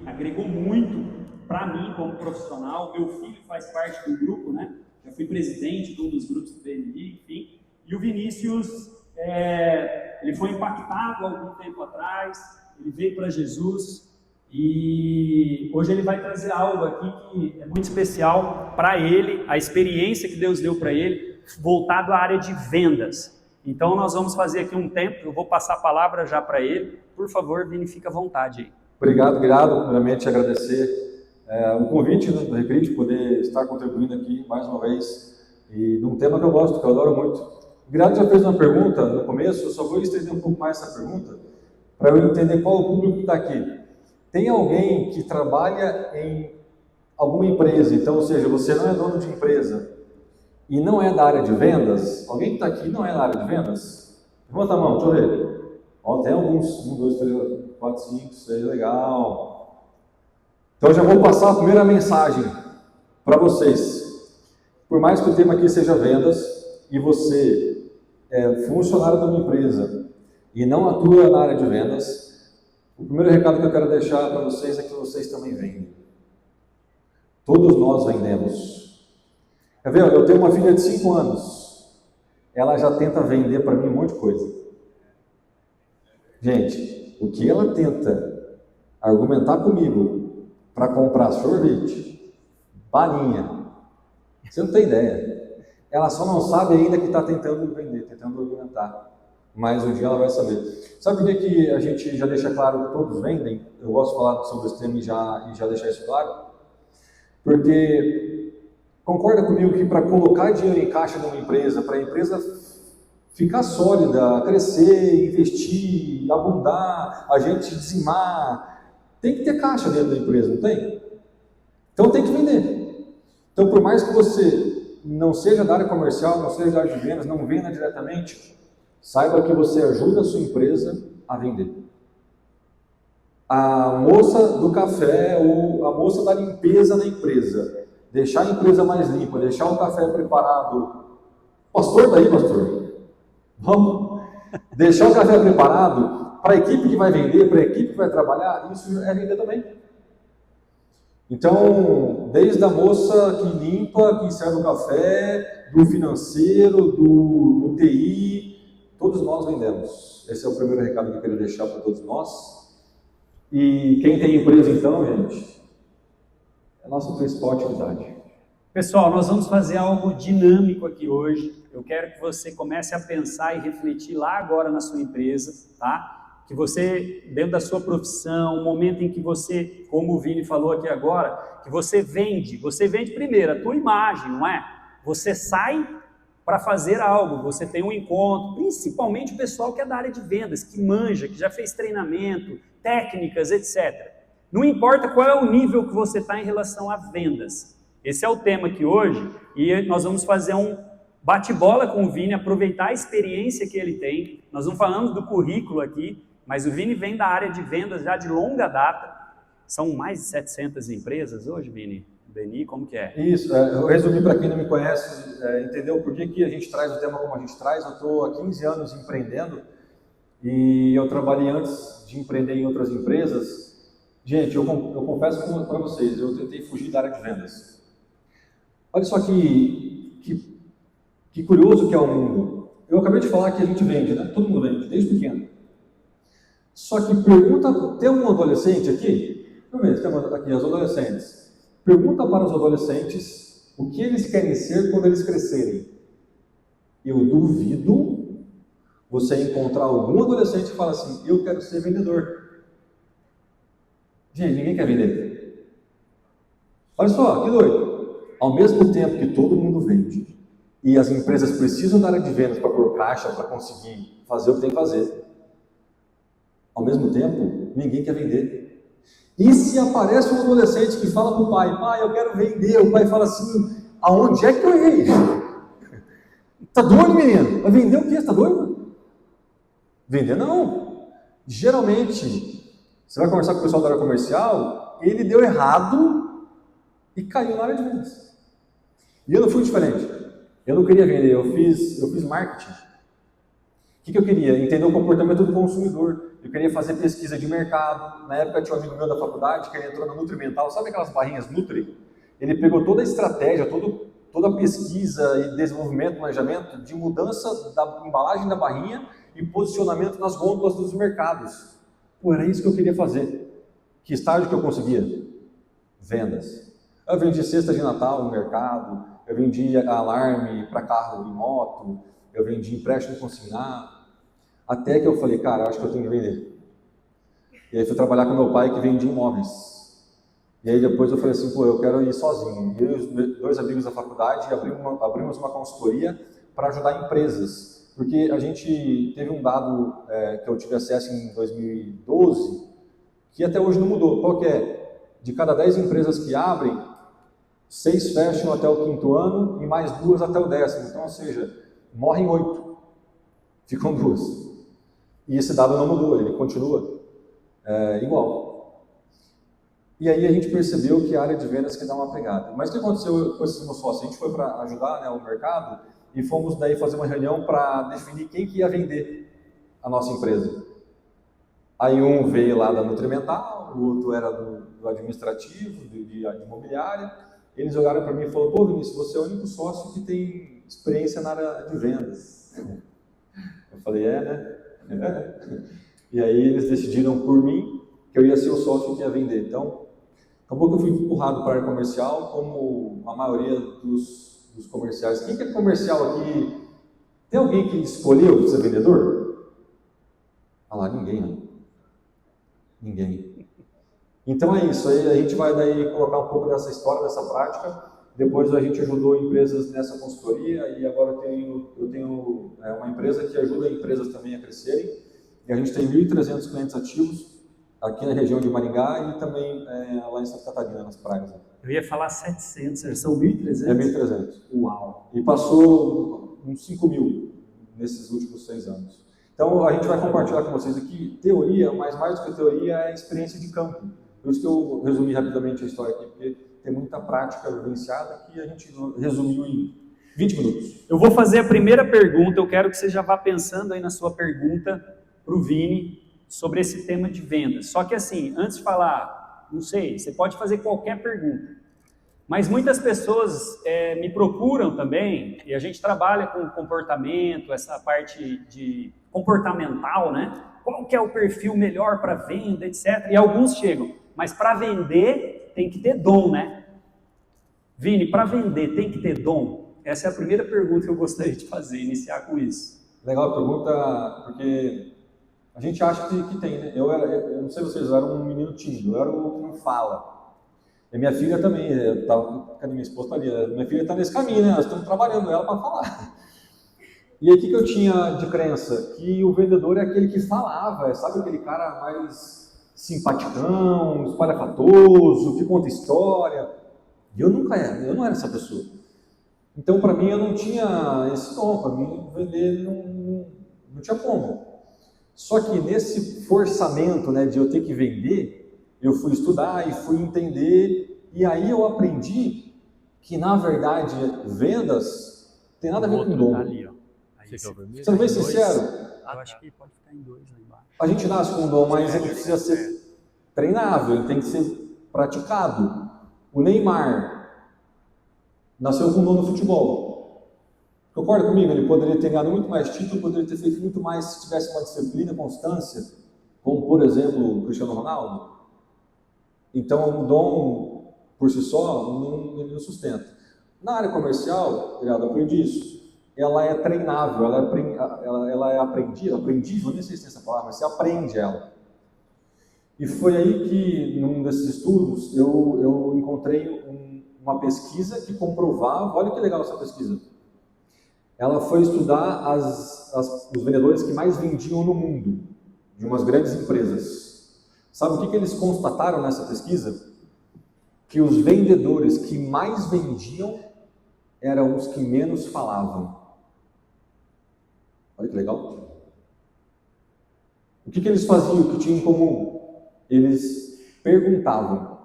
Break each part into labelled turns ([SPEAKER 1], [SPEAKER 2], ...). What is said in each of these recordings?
[SPEAKER 1] agregou muito para mim como profissional. Meu filho faz parte do grupo, né? Já fui presidente de um dos grupos do BNI, enfim. E o Vinícius, ele foi impactado há algum tempo atrás, ele veio para Jesus e hoje ele vai trazer algo aqui que é muito especial para ele, a experiência que Deus deu para ele, voltado à área de vendas. Então nós vamos fazer aqui um tempo, eu vou passar a palavra já para ele. Por favor, Vini, fica à vontade aí.
[SPEAKER 2] Obrigado. Primeiramente agradecer o convite do Recreio de poder estar contribuindo aqui mais uma vez e de um tema que eu gosto, que eu adoro muito. O Guilherme já fez uma pergunta no começo, eu só vou estender um pouco mais essa pergunta para eu entender qual o público que está aqui. Tem alguém que trabalha em alguma empresa, então, ou seja, você não é dono de empresa e não é da área de vendas? Alguém que está aqui não é da área de vendas? Levanta a mão, deixa eu ver. Ó, tem alguns, 1, 2, 3, 4, 5, 6, legal. Então, já vou passar a primeira mensagem para vocês. Por mais que o tema aqui seja vendas e você é funcionário de uma empresa e não atua na área de vendas, o primeiro recado que eu quero deixar para vocês é que vocês também vendem. Todos nós vendemos. Quer ver? Eu tenho uma filha de 5 anos. Ela já tenta vender para mim um monte de coisa. Gente, o que ela tenta argumentar comigo para comprar sorvete, balinha, você não tem ideia. Ela só não sabe ainda que está tentando vender, tentando argumentar. Mas um dia ela vai saber. Sabe por que a gente já deixa claro que todos vendem? Eu gosto de falar sobre esse tema e já deixar isso claro. Porque concorda comigo que para colocar dinheiro em caixa numa empresa, para a empresa ficar sólida, crescer, investir, abundar, a gente dizimar, tem que ter caixa dentro da empresa, não tem? Então tem que vender. Então por mais que você não seja da área comercial, não seja da área de vendas, não venda diretamente, saiba que você ajuda a sua empresa a vender. A moça do café ou a moça da limpeza na empresa, deixar a empresa mais limpa, deixar o café preparado. Pastor, daí, pastor? Vamos? Deixar o café preparado para a equipe que vai vender, para a equipe que vai trabalhar, isso é vender também. Então, desde a moça que limpa, que serve o café, do financeiro, do TI, todos nós vendemos. Esse é o primeiro recado que eu queria deixar para todos nós. E quem tem empresa então, gente, é a nossa principal atividade.
[SPEAKER 1] Pessoal, nós vamos fazer algo dinâmico aqui hoje. Eu quero que você comece a pensar e refletir lá agora na sua empresa, tá? Que você, dentro da sua profissão, o momento em que você, como o Vini falou aqui agora, que você vende primeiro a tua imagem, não é? Você sai para fazer algo, você tem um encontro, principalmente o pessoal que é da área de vendas, que manja, que já fez treinamento, técnicas, etc. Não importa qual é o nível que você está em relação a vendas. Esse é o tema aqui hoje e nós vamos fazer um bate-bola com o Vini, aproveitar a experiência que ele tem. Nós não falamos do currículo aqui, mas o Vini vem da área de vendas já de longa data. São mais de 700 empresas hoje, Vini? BNI, como que é?
[SPEAKER 2] Isso, eu resumi para quem não me conhece, entendeu por que a gente traz o tema como a gente traz. Eu estou há 15 anos empreendendo e eu trabalhei antes de empreender em outras empresas. Gente, eu confesso para vocês, eu tentei fugir da área de vendas. Olha só que curioso que é o mundo. Eu acabei de falar que a gente vende, né? Todo mundo vende, desde pequeno. Só que pergunta, tem um adolescente aqui? Deixa eu ver, temos aqui os adolescentes. Pergunta para os adolescentes o que eles querem ser quando eles crescerem. Eu duvido você encontrar algum adolescente que fala assim, eu quero ser vendedor. Gente, ninguém quer vender. Olha só, que doido. Ao mesmo tempo que todo mundo vende, e as empresas precisam da área de vendas para pôr caixa, para conseguir fazer o que tem que fazer, ao mesmo tempo, ninguém quer vender. E se aparece um adolescente que fala para o pai, eu quero vender, o pai fala assim, aonde é que eu errei? Tá doido, menino? Vai vender o quê? Você tá doido? Vender não. Geralmente, você vai conversar com o pessoal da área comercial, ele deu errado e caiu na área de vendas. E eu não fui diferente. Eu não queria vender, eu fiz marketing. O que eu queria? Entender o comportamento do consumidor. Eu queria fazer pesquisa de mercado. Na época tinha um amigo meu da faculdade que ele entrou na Nutrimental, sabe aquelas barrinhas Nutri? Ele pegou toda a estratégia, toda a pesquisa e desenvolvimento, planejamento de mudança da embalagem da barrinha e posicionamento nas gôndolas dos mercados. Pô, era isso que eu queria fazer. Que estágio que eu conseguia? Vendas. Eu vendi cesta de Natal no mercado, eu vendi alarme para carro e moto, eu vendi empréstimo consignado, até que eu falei, cara, eu acho que eu tenho que vender. E aí fui trabalhar com meu pai que vendia imóveis. E aí depois eu falei assim, pô, eu quero ir sozinho. E eu e os meus 2 amigos da faculdade abrimos uma consultoria para ajudar empresas. Porque a gente teve um dado que eu tive acesso em 2012, que até hoje não mudou. Qual que é? De cada 10 empresas que abrem, 6 fecham até o 5º ano e mais 2 até o 10º. Então, ou seja, morrem 8, ficam 2. E esse dado não mudou, ele continua igual. E aí a gente percebeu que a área de vendas que dá uma pegada. Mas o que aconteceu com esses meus sócios? A gente foi para ajudar, né, o mercado e fomos daí fazer uma reunião para definir quem que ia vender a nossa empresa. Aí um veio lá da Nutrimental, o outro era do administrativo, de imobiliária. Eles olharam para mim e falaram, pô, Vinícius, você é o único sócio que tem experiência na área de vendas. Eu falei, né? E aí eles decidiram por mim que eu ia ser o sócio que ia vender. Então, acabou que eu fui empurrado para a área comercial, como a maioria dos comerciais. Quem que é comercial aqui? Tem alguém que escolheu ser vendedor? Ah lá, ninguém, né? Ninguém. Então é isso, aí a gente vai daí colocar um pouco dessa história, dessa prática. Depois a gente ajudou empresas nessa consultoria e agora eu tenho uma empresa que ajuda empresas também a crescerem. E a gente tem 1.300 clientes ativos aqui na região de Maringá e também lá em Santa Catarina, nas praias.
[SPEAKER 1] Eu ia falar 700, são 1.300?
[SPEAKER 2] É 1.300.
[SPEAKER 1] Uau!
[SPEAKER 2] E passou uns 5.000 nesses últimos 6 anos. Então a gente vai compartilhar com vocês aqui teoria, mas mais do que teoria é experiência de campo. Por isso que eu resumi rapidamente a história aqui, porque tem muita prática vivenciada que a gente resumiu em 20 minutos.
[SPEAKER 1] Eu vou fazer a primeira pergunta, eu quero que você já vá pensando aí na sua pergunta para o Vini sobre esse tema de vendas. Só que assim, antes de falar, não sei, você pode fazer qualquer pergunta, mas muitas pessoas me procuram também, e a gente trabalha com comportamento, essa parte de comportamental, né? Qual que é o perfil melhor para venda, etc. E alguns chegam, mas para vender tem que ter dom, né? Vini, para vender tem que ter dom? Essa é a primeira pergunta que eu gostaria de fazer, iniciar com isso.
[SPEAKER 2] Legal a pergunta, porque a gente acha que tem, né? Eu não sei vocês, eu era um menino tímido, eu era o que não fala. E minha filha também, eu tava, cadê minha esposa ali? Minha filha está nesse caminho, né? Nós estamos trabalhando ela para falar. E aí o que eu tinha de crença? Que o vendedor é aquele que falava, sabe aquele cara mais simpaticão, espalhafatoso, que conta história. E eu não era essa pessoa. Então, para mim, eu não tinha esse dom, para mim, vender não tinha como. Só que nesse forçamento, né, de eu ter que vender, eu fui estudar e fui entender, e aí eu aprendi que, na verdade, vendas tem nada a ver com dom.
[SPEAKER 1] Tá ali, ó.
[SPEAKER 2] Sendo bem sincero,
[SPEAKER 1] eu acho que pode ficar em 2 lá embaixo.
[SPEAKER 2] a gente nasce com um dom, mas ele precisa ser treinável, ele tem que ser praticado. O Neymar nasceu com um dom no futebol. Concorda comigo? Ele poderia ter ganhado muito mais título, poderia ter feito muito mais se tivesse uma disciplina, constância, como, por exemplo, o Cristiano Ronaldo. Então, o dom, por si só, ele não sustenta. Na área comercial, eu aprendi isso. Ela é treinável, ela é aprendível, nem sei se tem essa palavra, mas você aprende ela. E foi aí que, num desses estudos, eu encontrei uma pesquisa que comprovava, olha que legal essa pesquisa, ela foi estudar os vendedores que mais vendiam no mundo, de umas grandes empresas. Sabe o que eles constataram nessa pesquisa? Que os vendedores que mais vendiam eram os que menos falavam. Olha que legal. O que eles faziam, o que tinha em comum? Eles perguntavam.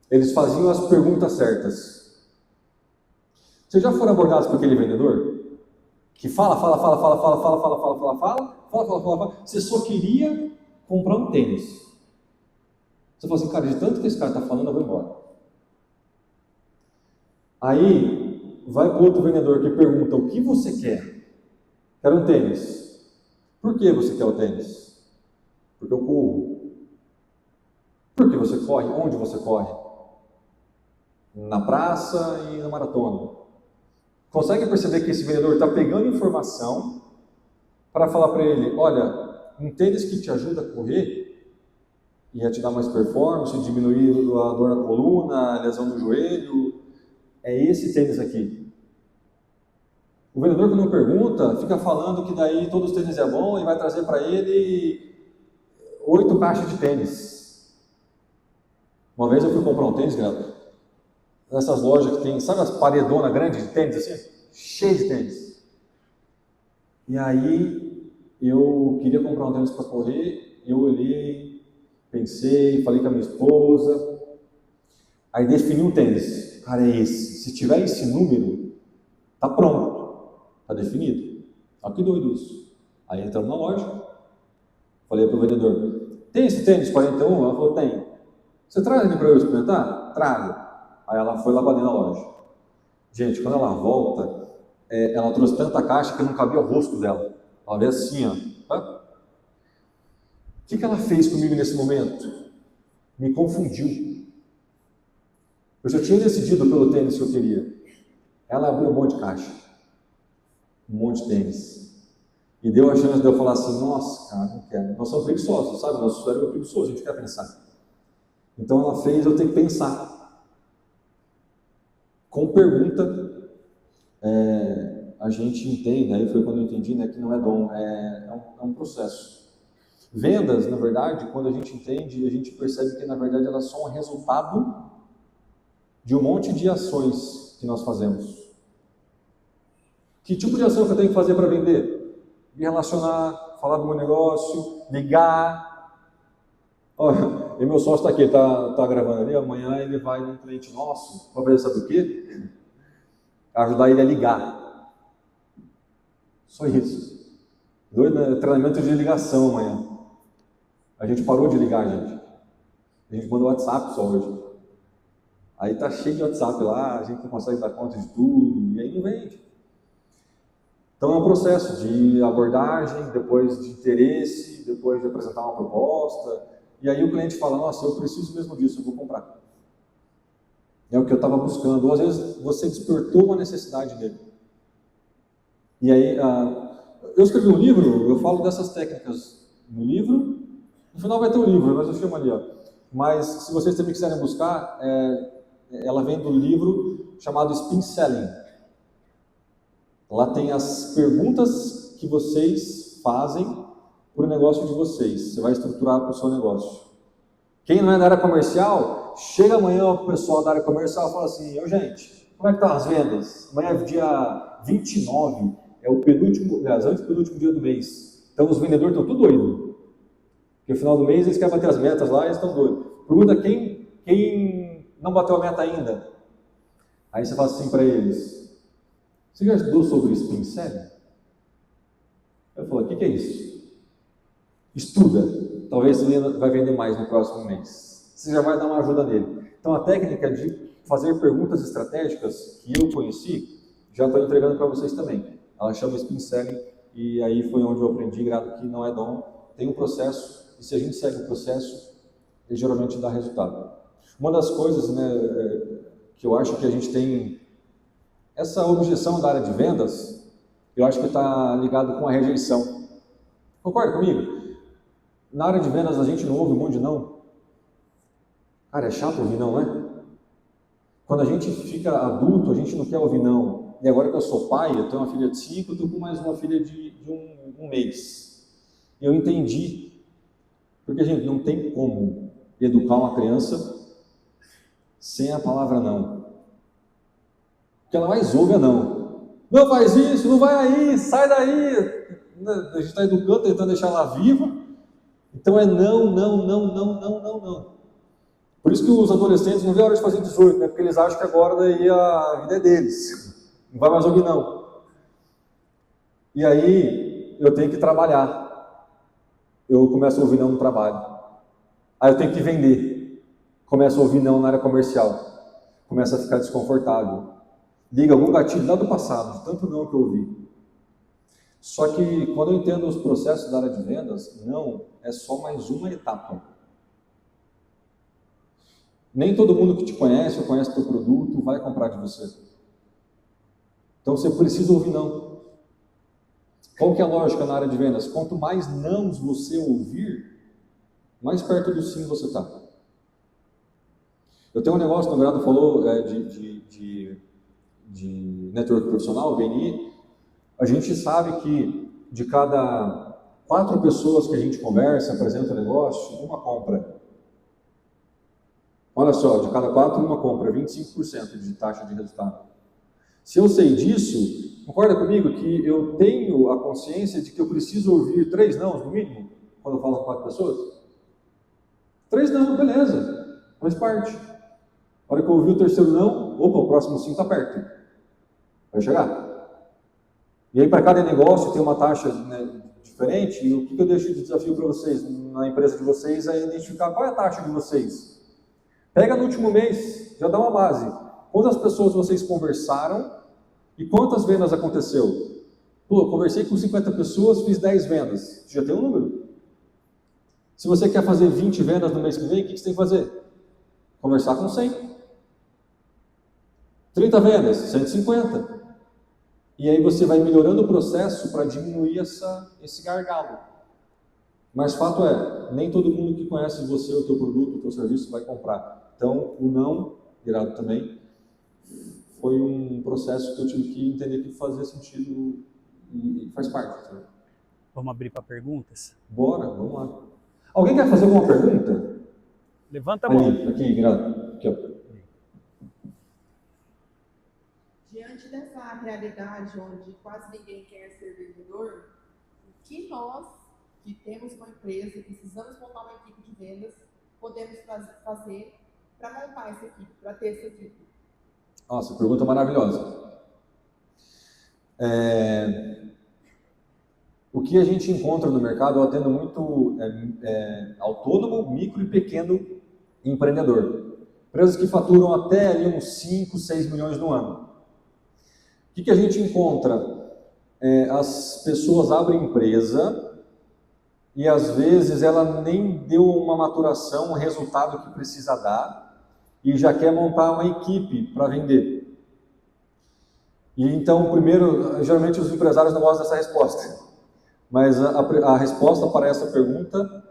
[SPEAKER 2] Eles faziam as perguntas certas. Vocês já foram abordados por aquele vendedor que fala, você só queria comprar um tênis. Você fala assim, cara, de tanto que esse cara está falando, eu vou embora. Aí, vai para o outro vendedor que pergunta, o que você quer? Quero um tênis. Por que você quer o tênis? Porque eu corro. Por que você corre? Onde você corre? Na praça e na maratona. Consegue perceber que esse vendedor está pegando informação para falar para ele, olha, um tênis que te ajuda a correr e a te dar mais performance, diminuir a dor na coluna, a lesão no joelho, é esse tênis aqui. O vendedor que não pergunta, fica falando que daí todos os tênis é bom e vai trazer para ele 8 caixas de tênis. Uma vez eu fui comprar um tênis, galera, nessas lojas que tem, sabe as paredonas grandes de tênis assim? Cheio de tênis. E aí eu queria comprar um tênis para correr, eu olhei, pensei, falei com a minha esposa, aí defini um tênis. Cara, é esse. Se tiver esse número, tá pronto, tá definido. Olha que doido isso. Aí entramos na loja, falei pro vendedor, tem esse tênis 41? Ela falou, tem. Você traz ele para eu experimentar? Trago. Aí ela foi lá para dentro da loja. Gente, quando ela volta, ela trouxe tanta caixa que não cabia o rosto dela. Ela veio assim, ó. Tá? O que ela fez comigo nesse momento? Me confundiu. Eu já tinha decidido pelo tênis que eu queria. Ela abriu um monte de caixa. Um monte de tênis. E deu a chance de eu falar assim, nossa, cara, não quero. Nós somos preguiçosos, sabe? Nosso cérebro é preguiçoso, a gente quer pensar. Então ela fez eu ter que pensar. Com pergunta, a gente entende, aí foi quando eu entendi, né, que não é dom, é um processo. Vendas, na verdade, quando a gente entende, a gente percebe que na verdade elas são um resultado de um monte de ações que nós fazemos. Que tipo de ação que eu tenho que fazer para vender? Me relacionar, falar do meu negócio, ligar. Olha, e meu sócio está aqui, tá gravando ali, amanhã ele vai num cliente nosso, para fazer sabe o quê? Ajudar ele a ligar. Só isso. Treinamento de ligação amanhã. A gente parou de ligar, gente. A gente manda WhatsApp só hoje. Aí tá cheio de WhatsApp lá, a gente não consegue dar conta de tudo, e aí não vende. Então é um processo de abordagem, depois de interesse, depois de apresentar uma proposta, e aí o cliente fala, nossa, eu preciso mesmo disso, eu vou comprar. É o que eu estava buscando. Ou às vezes você despertou uma necessidade dele. E aí, eu escrevi um livro, eu falo dessas técnicas no livro, no final vai ter o livro, mas eu chamo ali, ó. Mas se vocês também quiserem buscar, ela vem do livro chamado Spin Selling. Lá tem as perguntas que vocês fazem para o negócio de vocês. Você vai estruturar para o seu negócio. Quem não é da área comercial, chega amanhã o pessoal da área comercial e fala assim, gente, como é que estão as vendas? Amanhã é dia 29, é o penúltimo, antepenúltimo dia do mês. Então os vendedores estão tudo doidos. Porque no final do mês eles querem bater as metas lá e eles estão doidos. Pergunta quem não bateu a meta ainda. Aí você fala assim para eles, você já estudou sobre Spin Selling? Eu falo, o que é isso? Estuda. Talvez você vai vender mais no próximo mês. Você já vai dar uma ajuda nele. Então a técnica de fazer perguntas estratégicas que eu conheci, já estou entregando para vocês também. Ela chama Spin Selling e aí foi onde eu aprendi, grado que não é dom, tem um processo e se a gente segue o processo, ele geralmente dá resultado. Uma das coisas, né, que eu acho que a gente tem essa objeção da área de vendas, eu acho que está ligado com a rejeição. Concorda comigo? Na área de vendas a gente não ouve um monte de não. Cara, é chato ouvir não, né? Quando a gente fica adulto, a gente não quer ouvir não. E agora que eu sou pai, eu tenho uma filha de 5, eu estou com mais uma filha de um mês. E eu entendi. Porque, gente, não tem como educar uma criança sem a palavra não. O que ela mais ouve é não. Não faz isso, não vai aí, sai daí. A gente está educando, tentando deixar ela viva. Então é não, não, não, não, não, não, não. Por isso que os adolescentes não vê a hora de fazer 18, né? Porque eles acham que agora daí a vida é deles. Não vai mais ouvir não. E aí eu tenho que trabalhar. Eu começo a ouvir não no trabalho. Aí eu tenho que vender. Começo a ouvir não na área comercial. Começa a ficar desconfortável. Liga algum gatilho lá do passado, de tanto não que eu ouvi. Só que quando eu entendo os processos da área de vendas, não é só mais uma etapa. Nem todo mundo que te conhece ou conhece teu produto vai comprar de você. Então você precisa ouvir não. Qual que é a lógica na área de vendas? Quanto mais nãos você ouvir, mais perto do sim você está. Eu tenho um negócio, o Grado falou de network profissional, BNI. A gente sabe que de cada 4 pessoas que a gente conversa, apresenta o negócio, uma compra. Olha só, de cada 4, uma compra, 25% de taxa de resultado. Se eu sei disso, concorda comigo que eu tenho a consciência de que eu preciso ouvir 3 não, no mínimo, quando eu falo com 4 pessoas? 3 não, beleza, faz parte. A hora que eu ouvir o terceiro não, opa, o próximo sim está perto. Vai chegar. E aí, para cada negócio tem uma taxa, né, diferente, e o que eu deixo de desafio para vocês, na empresa de vocês, é identificar qual é a taxa de vocês. Pega no último mês, já dá uma base. Quantas pessoas vocês conversaram e quantas vendas aconteceu? Pô, eu conversei com 50 pessoas, fiz 10 vendas. Você já tem um número. Se você quer fazer 20 vendas no mês que vem, o que você tem que fazer? Conversar com 100. 30 vendas, 150. E aí você vai melhorando o processo para diminuir esse gargalo. Mas fato é, nem todo mundo que conhece você, o teu produto, o teu serviço vai comprar. Então, o não, virado também, foi um processo que eu tive que entender que fazia sentido e faz parte. Né?
[SPEAKER 1] Vamos abrir para perguntas?
[SPEAKER 2] Bora, vamos lá. Alguém quer fazer alguma pergunta?
[SPEAKER 1] Levanta a mão.
[SPEAKER 2] Aqui, virado. Aqui, ó.
[SPEAKER 3] Diante dessa realidade onde quase ninguém quer ser vendedor, o que nós, que temos uma empresa e precisamos montar uma equipe de vendas, podemos fazer para montar essa equipe, para ter essa equipe?
[SPEAKER 2] Nossa, pergunta maravilhosa. O que a gente encontra no mercado, eu atendo muito autônomo, micro e pequeno empreendedor. Empresas que faturam até ali uns 5, 6 milhões no ano. O que a gente encontra? As pessoas abrem empresa e às vezes ela nem deu uma maturação, um resultado que precisa dar e já quer montar uma equipe para vender. E então, primeiro, geralmente os empresários não gostam dessa resposta, mas a resposta para essa pergunta,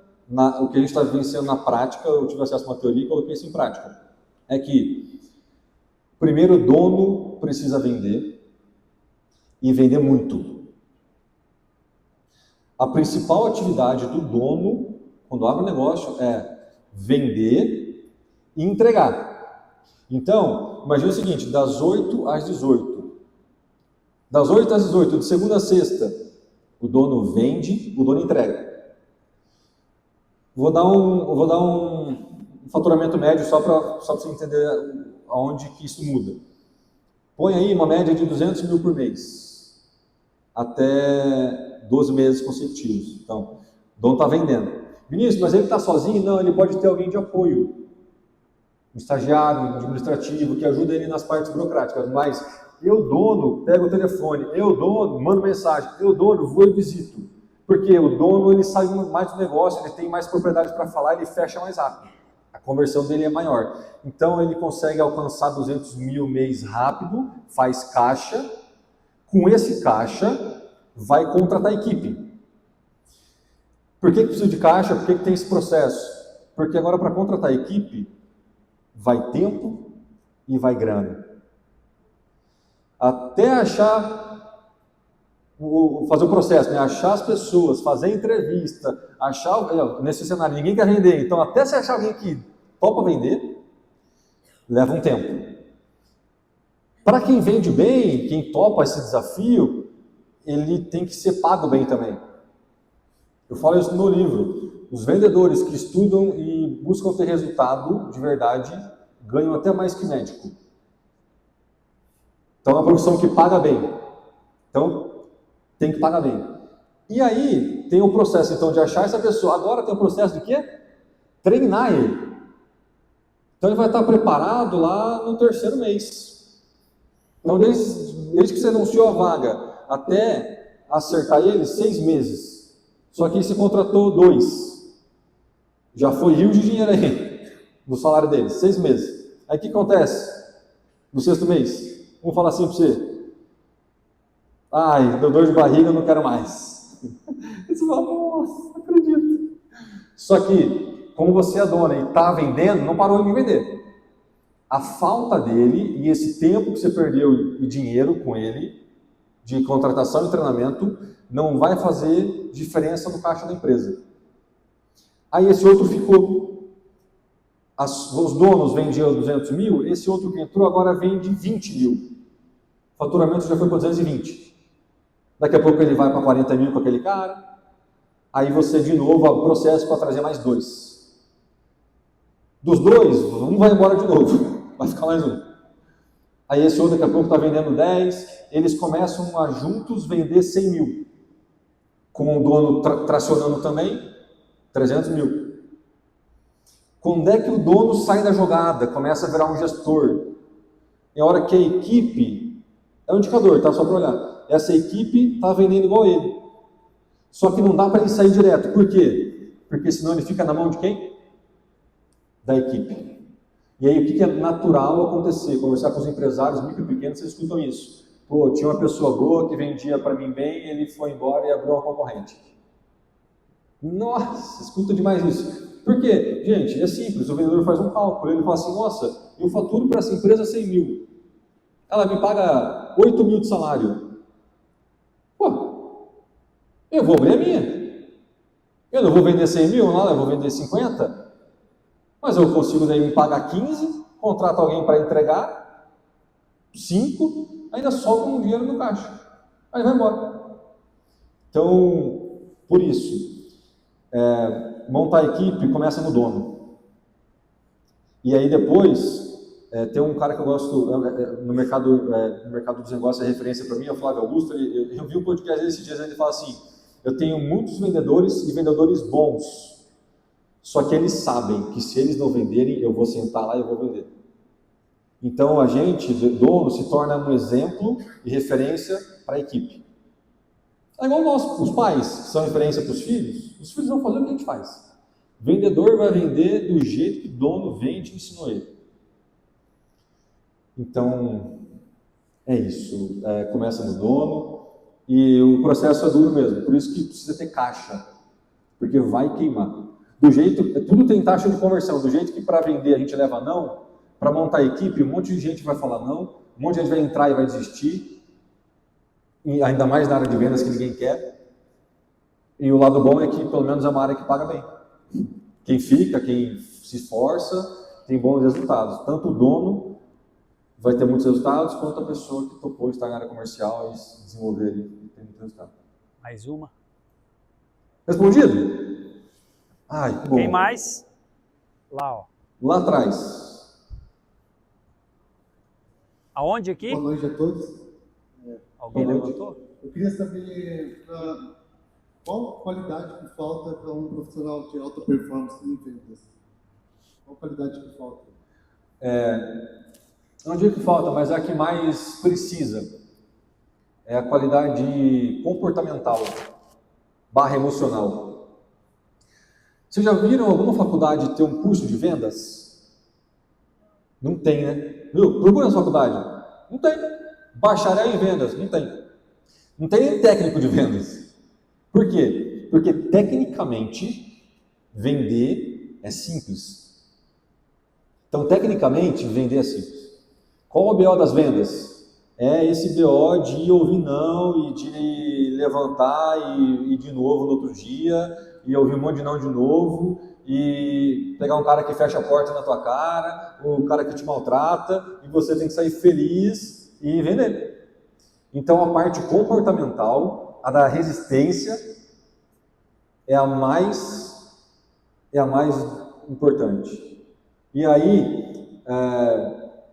[SPEAKER 2] o que a gente está vivenciando na prática, eu tive acesso a uma teoria e coloquei isso em prática, é que primeiro o dono precisa vender, e vender muito. A principal atividade do dono, quando abre o negócio, é vender e entregar. Então, imagine o seguinte, das 8 às 18. Das 8 às 18, de segunda a sexta, o dono vende, o dono entrega. Vou dar um faturamento médio só para você entender aonde que isso muda. Põe aí uma média de 200 mil por mês. Até 12 meses consecutivos. Então, o dono está vendendo. Vinícius, mas ele está sozinho? Não, ele pode ter alguém de apoio. Um estagiário, um administrativo, que ajuda ele nas partes burocráticas. Mas eu, dono, pego o telefone. Eu, dono, mando mensagem. Eu, dono, vou e visito. Porque o dono, ele sabe mais do negócio, ele tem mais propriedade para falar, ele fecha mais rápido. A conversão dele é maior. Então, ele consegue alcançar 200 mil mês rápido, faz caixa. Com esse caixa, vai contratar a equipe. Por que precisa de caixa? Por que tem esse processo? Porque agora, para contratar a equipe, vai tempo e vai grana. Até achar, fazer o processo, né? Achar as pessoas, fazer entrevista, achar, nesse cenário, ninguém quer vender, então até se achar alguém que topa vender, leva um tempo. Para quem vende bem, quem topa esse desafio, ele tem que ser pago bem também. Eu falo isso no meu livro. Os vendedores que estudam e buscam ter resultado de verdade ganham até mais que médico. Então é uma profissão que paga bem. Então, tem que pagar bem. E aí tem o processo então de achar essa pessoa. Agora tem o processo de quê? Treinar ele. Então ele vai estar preparado lá no 3º mês. Então desde que você anunciou a vaga até acertar ele, 6 meses. Só que aí você contratou 2. Já foi rios de dinheiro aí no salário dele, 6 meses. Aí o que acontece no 6º mês? Vamos falar assim para você: ai, deu dor de barriga, eu não quero mais. E você fala: nossa, não acredito. Só que, como você é dona e está vendendo, não parou de vender. A falta dele e esse tempo que você perdeu e dinheiro com ele, de contratação e treinamento, não vai fazer diferença no caixa da empresa. Aí esse outro ficou. Os donos vendiam 200 mil, esse outro que entrou agora vende 20 mil. O faturamento já foi para 220. Daqui a pouco ele vai para 40 mil com aquele cara. Aí você de novo abre o processo para trazer mais 2. Dos 2, um vai embora de novo. Vai ficar mais um. Aí esse outro daqui a pouco está vendendo 10. Eles começam a juntos vender 100 mil. Com o dono tracionando também, 300 mil. Quando é que o dono sai da jogada, começa a virar um gestor? É a hora que a equipe, é um indicador, tá? Só para olhar. Essa equipe está vendendo igual ele. Só que não dá para ele sair direto. Por quê? Porque senão ele fica na mão de quem? Da equipe. E aí o que é natural acontecer? Conversar com os empresários micro e pequenos, vocês escutam isso. Pô, tinha uma pessoa boa que vendia para mim bem, ele foi embora e abriu uma concorrente. Nossa, escuta demais isso. Por quê? Gente, é simples, o vendedor faz um cálculo, ele fala assim: nossa, eu faturo para essa empresa 100 mil. Ela me paga 8 mil de salário. Pô, eu vou abrir a minha. Eu não vou vender 100 mil, não, eu vou vender 50. Mas eu consigo daí me pagar 15, contrato alguém para entregar 5, ainda sobra um dinheiro no caixa. Aí vai embora. Então, por isso, montar a equipe começa no dono. E aí depois, tem um cara que eu gosto, no mercado dos negócios, é referência para mim, é o Flávio Augusto. Eu vi um podcast esses dias, ele fala assim: eu tenho muitos vendedores e vendedores bons. Só que eles sabem que se eles não venderem, eu vou sentar lá e vou vender. Então a gente, dono, se torna um exemplo e referência para a equipe. É igual nós, os pais, que são referência para os filhos vão fazer o que a gente faz. O vendedor vai vender do jeito que o dono vende e ensinou ele. Então, é isso. Começa no dono e o processo é duro mesmo. Por isso que precisa ter caixa, porque vai queimar. Tudo tem taxa de conversão, do jeito que para vender a gente leva não, para montar a equipe, um monte de gente vai falar não, um monte de gente vai entrar e vai desistir, e ainda mais na área de vendas que ninguém quer. E o lado bom é que pelo menos é uma área que paga bem. Quem fica, quem se esforça, tem bons resultados. Tanto o dono vai ter muitos resultados, quanto a pessoa que topou estar na área comercial e se desenvolver e ter muito resultado.
[SPEAKER 1] Mais uma.
[SPEAKER 2] Respondido? Ai, que bom.
[SPEAKER 1] Quem mais? Lá, ó.
[SPEAKER 2] Lá atrás.
[SPEAKER 1] Aonde aqui?
[SPEAKER 4] Boa noite a todos.
[SPEAKER 1] Alguém
[SPEAKER 2] Boa noite.
[SPEAKER 1] levantou?
[SPEAKER 4] Eu queria saber qual qualidade que falta para um profissional de alta performance em vendas. Qual qualidade que falta?
[SPEAKER 2] Não digo que falta, mas é a que mais precisa. É a qualidade comportamental / emocional. Vocês já viram alguma faculdade ter um curso de vendas? Não tem, né? Viu? Procura na faculdade. Não tem. Bacharel em vendas? Não tem. Não tem nem técnico de vendas. Por quê? Porque tecnicamente vender é simples. Então, tecnicamente, vender é simples. Qual o BO das vendas? É esse BO de ouvir não e de levantar e ir de novo no outro dia e ouvir um monte de não de novo e pegar um cara que fecha a porta na tua cara, o cara que te maltrata e você tem que sair feliz e vender. Então, a parte comportamental, a da resistência, é a mais importante. E aí,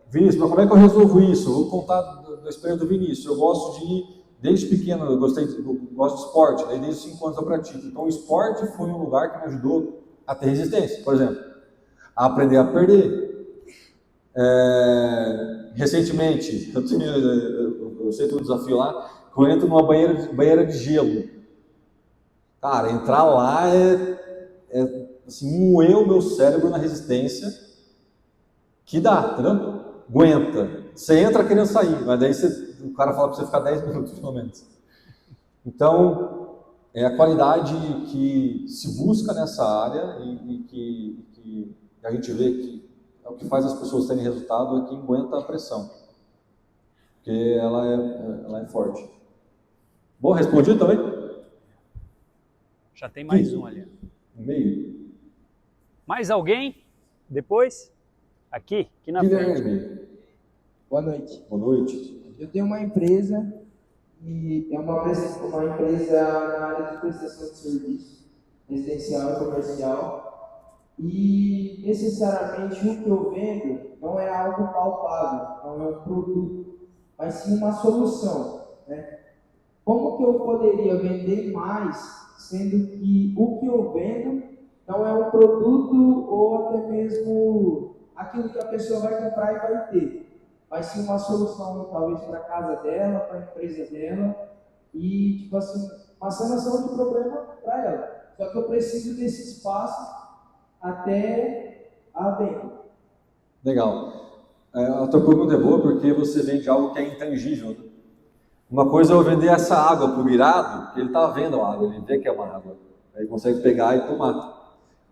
[SPEAKER 2] Vinícius, mas como é que eu resolvo isso? Vou contar da experiência do Vinícius. Eu gosto de Desde pequeno eu gosto de esporte, desde os 5 anos eu pratico. Então o esporte foi um lugar que me ajudou a ter resistência, por exemplo, a aprender a perder. Recentemente, eu sei que um desafio lá, que eu entro numa banheira de gelo. Cara, entrar lá assim, moer o meu cérebro na resistência que dá, entendeu? Aguenta. Você entra querendo sair, mas daí o cara fala para você ficar 10 minutos, pelo menos. Então, é a qualidade que se busca nessa área e que a gente vê que é o que faz as pessoas terem resultado, é quem aguenta a pressão. Porque ela é forte. Bom, respondi também?
[SPEAKER 1] Já tem mais um ali.
[SPEAKER 2] No meio.
[SPEAKER 1] Mais alguém? Depois? Aqui na frente.
[SPEAKER 2] Guilherme.
[SPEAKER 5] Boa noite.
[SPEAKER 2] Boa noite.
[SPEAKER 5] Eu tenho uma empresa e é uma empresa na área de prestação de serviço, residencial e comercial. E necessariamente o que eu vendo não é algo palpável, não é um produto, mas sim uma solução, né? Como que eu poderia vender mais, sendo que o que eu vendo não é um produto ou até mesmo aquilo que a pessoa vai comprar e vai ter, mas sim uma solução talvez para a casa dela, para a empresa dela e tipo assim, uma sanação de problema para ela. Só que eu preciso desse espaço até a venda.
[SPEAKER 2] Legal. A tua pergunta é boa porque você vende algo que é intangível. Né? Uma coisa é eu vender essa água para o Mirado, porque ele está vendo a água, ele vê que é uma água. Aí ele consegue pegar e tomar.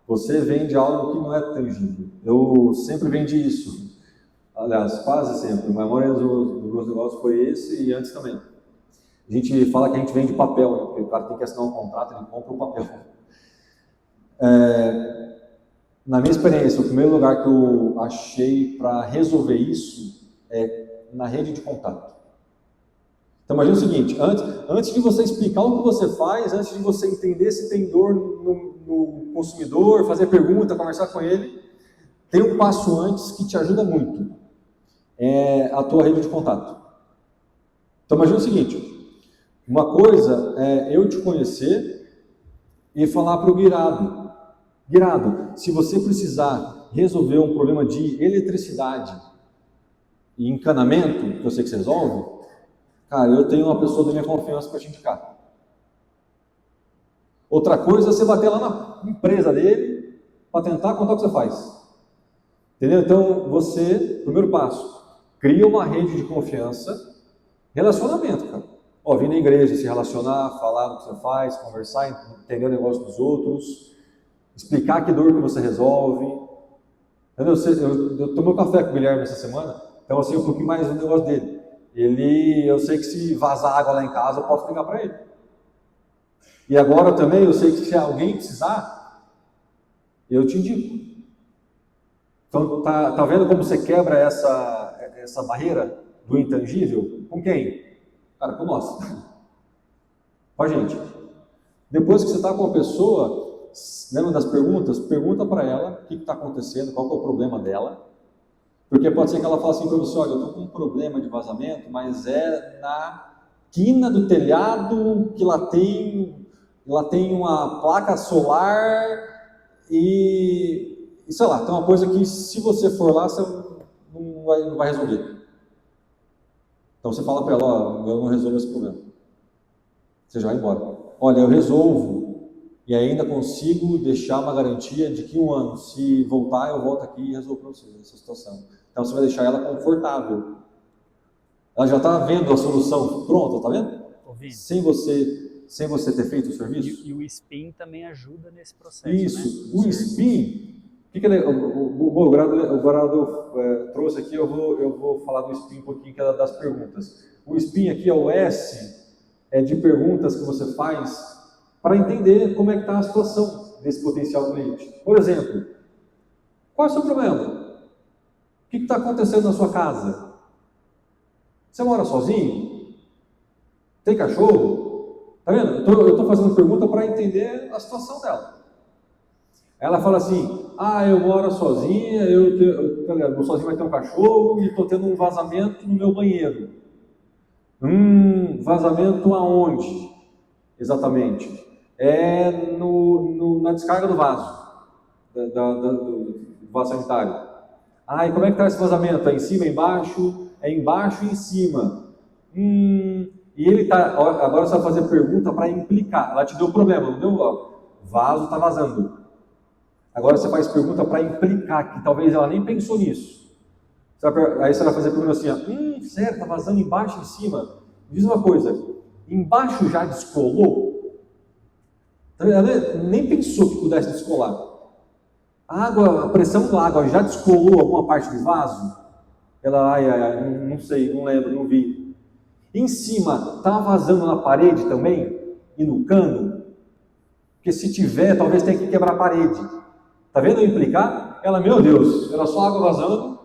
[SPEAKER 2] Você vende algo que não é tangível. Eu sempre vendi isso. Aliás, quase sempre. A maioria dos meus negócios foi esse e antes também. A gente fala que a gente vende papel, né? Porque o cara tem que assinar um contrato, ele compra o papel. Na minha experiência, o primeiro lugar que eu achei para resolver isso é na rede de contato. Então imagina o seguinte, antes de você explicar o que você faz, antes de você entender se tem dor no consumidor, fazer pergunta, conversar com ele, tem um passo antes que te ajuda muito, é a tua rede de contato. Então imagina o seguinte, uma coisa é eu te conhecer e falar para o Guirado, se você precisar resolver um problema de eletricidade e encanamento, que eu sei que você resolve, cara, eu tenho uma pessoa da minha confiança para te indicar. Outra coisa é você bater lá na empresa dele para tentar contar o que você faz. Entendeu? Então, primeiro passo, cria uma rede de confiança, relacionamento, cara. Vir na igreja, se relacionar, falar do que você faz, conversar, entender o negócio dos outros, explicar que dor que você resolve. Entendeu? Eu tomei um café com o Guilherme essa semana, então eu sei um pouquinho mais do negócio dele. Eu sei que se vazar água lá em casa, eu posso ligar para ele. E agora também eu sei que se alguém precisar, eu te indico. Então, tá vendo como você quebra essa barreira do intangível? Com quem? Cara, com nós. Com a gente. Depois que você está com a pessoa, lembra das perguntas? Pergunta para ela o que está acontecendo, qual que é o problema dela. Porque pode ser que ela fale assim para você, olha, eu estou com um problema de vazamento, mas é na quina do telhado que lá tem uma placa solar e sei lá, tem uma coisa que se você for lá, você não vai resolver. Então você fala para ela, ó, eu não resolvo esse problema. Você já vai embora. Olha, eu resolvo e ainda consigo deixar uma garantia de que 1 ano, se voltar, eu volto aqui e resolvo para você essa situação. Então você vai deixar ela confortável. Ela já está vendo a solução pronta, está vendo? Sem você ter feito o serviço.
[SPEAKER 1] E o SPIN também ajuda nesse processo.
[SPEAKER 2] Isso,
[SPEAKER 1] né?
[SPEAKER 2] o SPIN. O Guarado trouxe aqui, eu vou falar do SPIN um pouquinho, que é das perguntas. O SPIN aqui é o S, é de perguntas que você faz para entender como é que está a situação desse potencial cliente. Por exemplo, qual é o seu problema? O que está acontecendo na sua casa? Você mora sozinho? Tem cachorro? Tá vendo? Eu estou fazendo pergunta para entender a situação dela. Ela fala assim, eu moro sozinha, meu sozinho vai ter um cachorro e estou tendo um vazamento no meu banheiro. Vazamento aonde? Exatamente. É na descarga do vaso, do vaso sanitário. E como é que está esse vazamento? É em cima, é embaixo? É embaixo e em cima. E ele tá. Agora você vai fazer pergunta para implicar. Ela te deu problema, não deu? Vaso está vazando. Agora você faz pergunta para implicar, que talvez ela nem pensou nisso. Aí você vai fazer pergunta assim: sério, está vazando embaixo e em cima? Diz uma coisa: embaixo já descolou? Ela nem pensou que pudesse descolar. A pressão da água já descolou alguma parte do vaso? Ela, não sei, não lembro, não vi. Em cima, está vazando na parede também? E no cano? Porque se tiver, talvez tenha que quebrar a parede. Está vendo eu implicar? Ela, meu Deus, era só água vazando.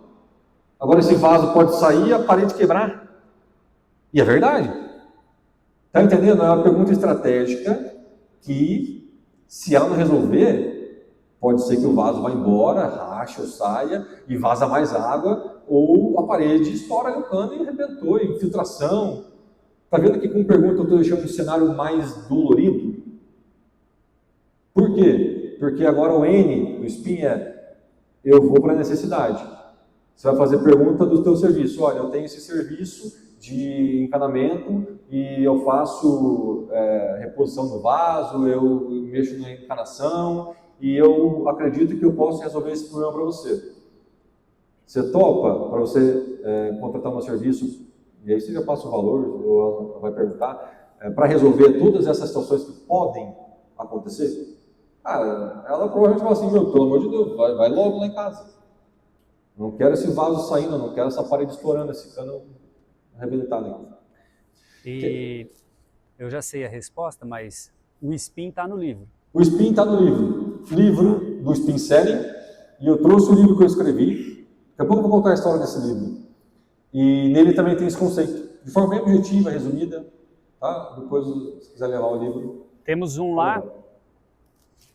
[SPEAKER 2] Agora esse vaso pode sair e a parede quebrar. E é verdade. Está entendendo? É uma pergunta estratégica que, se ela não resolver, pode ser que o vaso vá embora, rache ou saia e vaza mais água, ou a parede estoura no cano e arrebentou, infiltração. Está vendo que com pergunta eu estou deixando um cenário mais dolorido? Por quê? Porque agora o N do SPIN eu vou para a necessidade. Você vai fazer pergunta do teu serviço. Olha, eu tenho esse serviço de encanamento e eu faço reposição do vaso, eu mexo na encanação e eu acredito que eu posso resolver esse problema para você. Você topa para você contratar um serviço, e aí você já passa o valor, ou ela vai perguntar, para resolver todas essas situações que podem acontecer? Ela provavelmente fala assim: pelo amor de Deus, vai logo lá em casa. Não quero esse vaso saindo, não quero essa parede estourando, esse cano arrebentado aqui.
[SPEAKER 1] E eu já sei a resposta, mas o SPIN está no livro.
[SPEAKER 2] O SPIN está no livro do SPIN Selling, e eu trouxe o livro que eu escrevi. Daqui a pouco eu vou contar a história desse livro. E nele também tem esse conceito, de forma bem objetiva, resumida. Tá? Depois, se quiser levar o livro.
[SPEAKER 1] Temos um lá.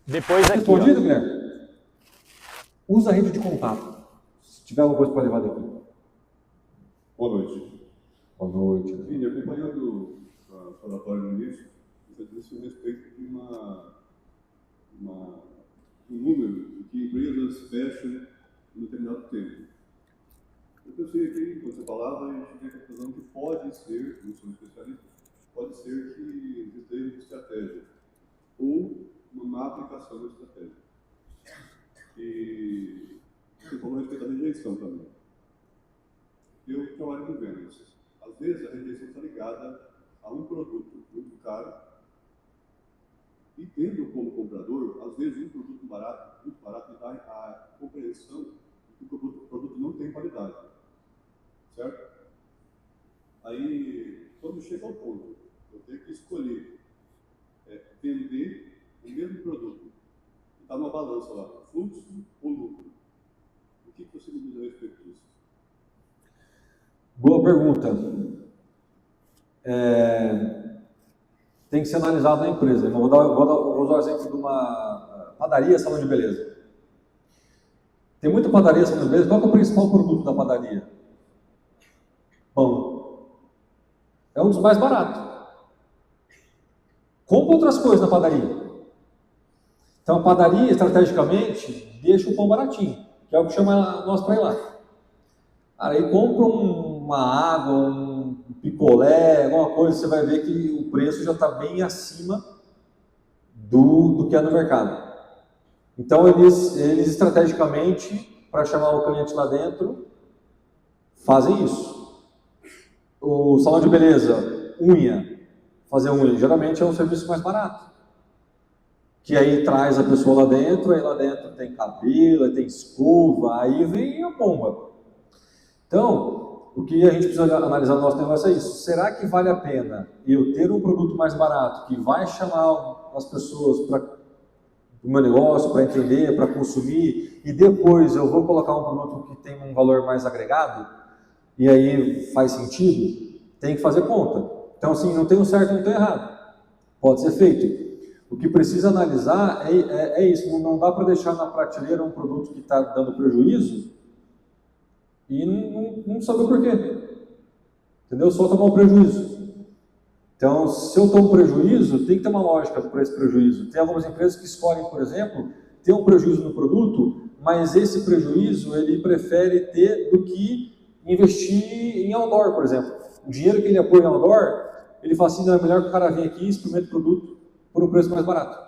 [SPEAKER 1] Depois aqui.
[SPEAKER 2] Respondido, Guilherme? Usa a rede de contato. Se tiver alguma coisa para levar daqui.
[SPEAKER 6] Boa noite.
[SPEAKER 2] Boa noite.
[SPEAKER 6] Vini, acompanhando a oratória no início, você disse a respeito de um número de que empresas fecham em determinado tempo. Eu pensei aqui, quando você falava, a gente tem a conclusão que pode ser, não sou especialista, pode ser que esteja de estratégia, ou uma má aplicação da estratégia. E você falou a respeito da rejeição também. Eu trabalho com vendas. Às vezes a rejeição está ligada a um produto muito caro e tendo como comprador, às vezes um produto muito barato, me dá a compreensão de que o produto não tem qualidade. Certo? Aí, quando chega ao ponto, eu tenho que escolher vender o mesmo produto, que está numa balança lá, fluxo ou lucro. O que você me diz a respeito disso?
[SPEAKER 2] Boa pergunta. Tem que ser analisado na empresa. Vou usar o exemplo de uma padaria, salão de beleza. Tem muita padaria, salão de beleza. Qual é o principal produto da padaria? Pão. É um dos mais baratos. Compra outras coisas na padaria. Então a padaria, estrategicamente, deixa o pão baratinho, que é o que chama nós para ir lá. Aí compra uma água, um picolé, alguma coisa, você vai ver que o preço já está bem acima do que é no mercado. Então eles estrategicamente, para chamar o cliente lá dentro, fazem isso. O salão de beleza, fazer unha, geralmente é um serviço mais barato. Que aí traz a pessoa lá dentro, aí lá dentro tem cabelo, aí tem escova, aí vem a bomba. Então, o que a gente precisa analisar no nosso negócio é isso. Será que vale a pena eu ter um produto mais barato que vai chamar as pessoas para o meu negócio, para entender, para consumir, e depois eu vou colocar um produto que tem um valor mais agregado, e aí faz sentido? Tem que fazer conta. Então, assim, não tem um certo e não tem errado. Pode ser feito. O que precisa analisar é isso. Não dá para deixar na prateleira um produto que está dando prejuízo e não saber o porquê. Entendeu? Só tomar um prejuízo. Então, se eu tomo prejuízo, tem que ter uma lógica para esse prejuízo. Tem algumas empresas que escolhem, por exemplo, ter um prejuízo no produto, mas esse prejuízo ele prefere ter do que investir em outdoor, por exemplo. O dinheiro que ele apoia em outdoor, ele fala assim, não, é melhor que o cara venha aqui e experimente o produto por um preço mais barato.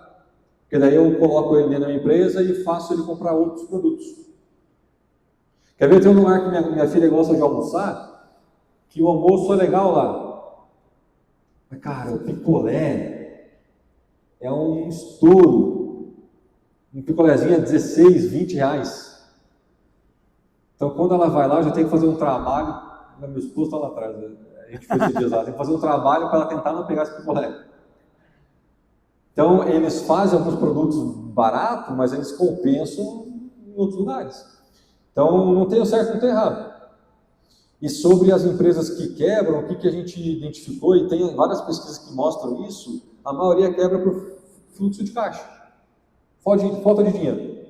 [SPEAKER 2] Porque daí eu coloco ele dentro da minha empresa e faço ele comprar outros produtos. Quer ver, tem um lugar que minha filha gosta de almoçar, que o almoço é legal lá. Mas, cara, o picolé é um estouro. Um picolézinho é 16, 20 reais. Então, quando ela vai lá, eu já tenho que fazer um trabalho. Meu esposo está lá atrás, né? A gente fez esses dias lá. Tem que fazer um trabalho para ela tentar não pegar esse picolé. Então, eles fazem alguns produtos baratos, mas eles compensam em outros lugares. Então, não tem o certo, não tem o errado. E sobre as empresas que quebram, o que a gente identificou, e tem várias pesquisas que mostram isso, a maioria quebra por fluxo de caixa. Falta de dinheiro.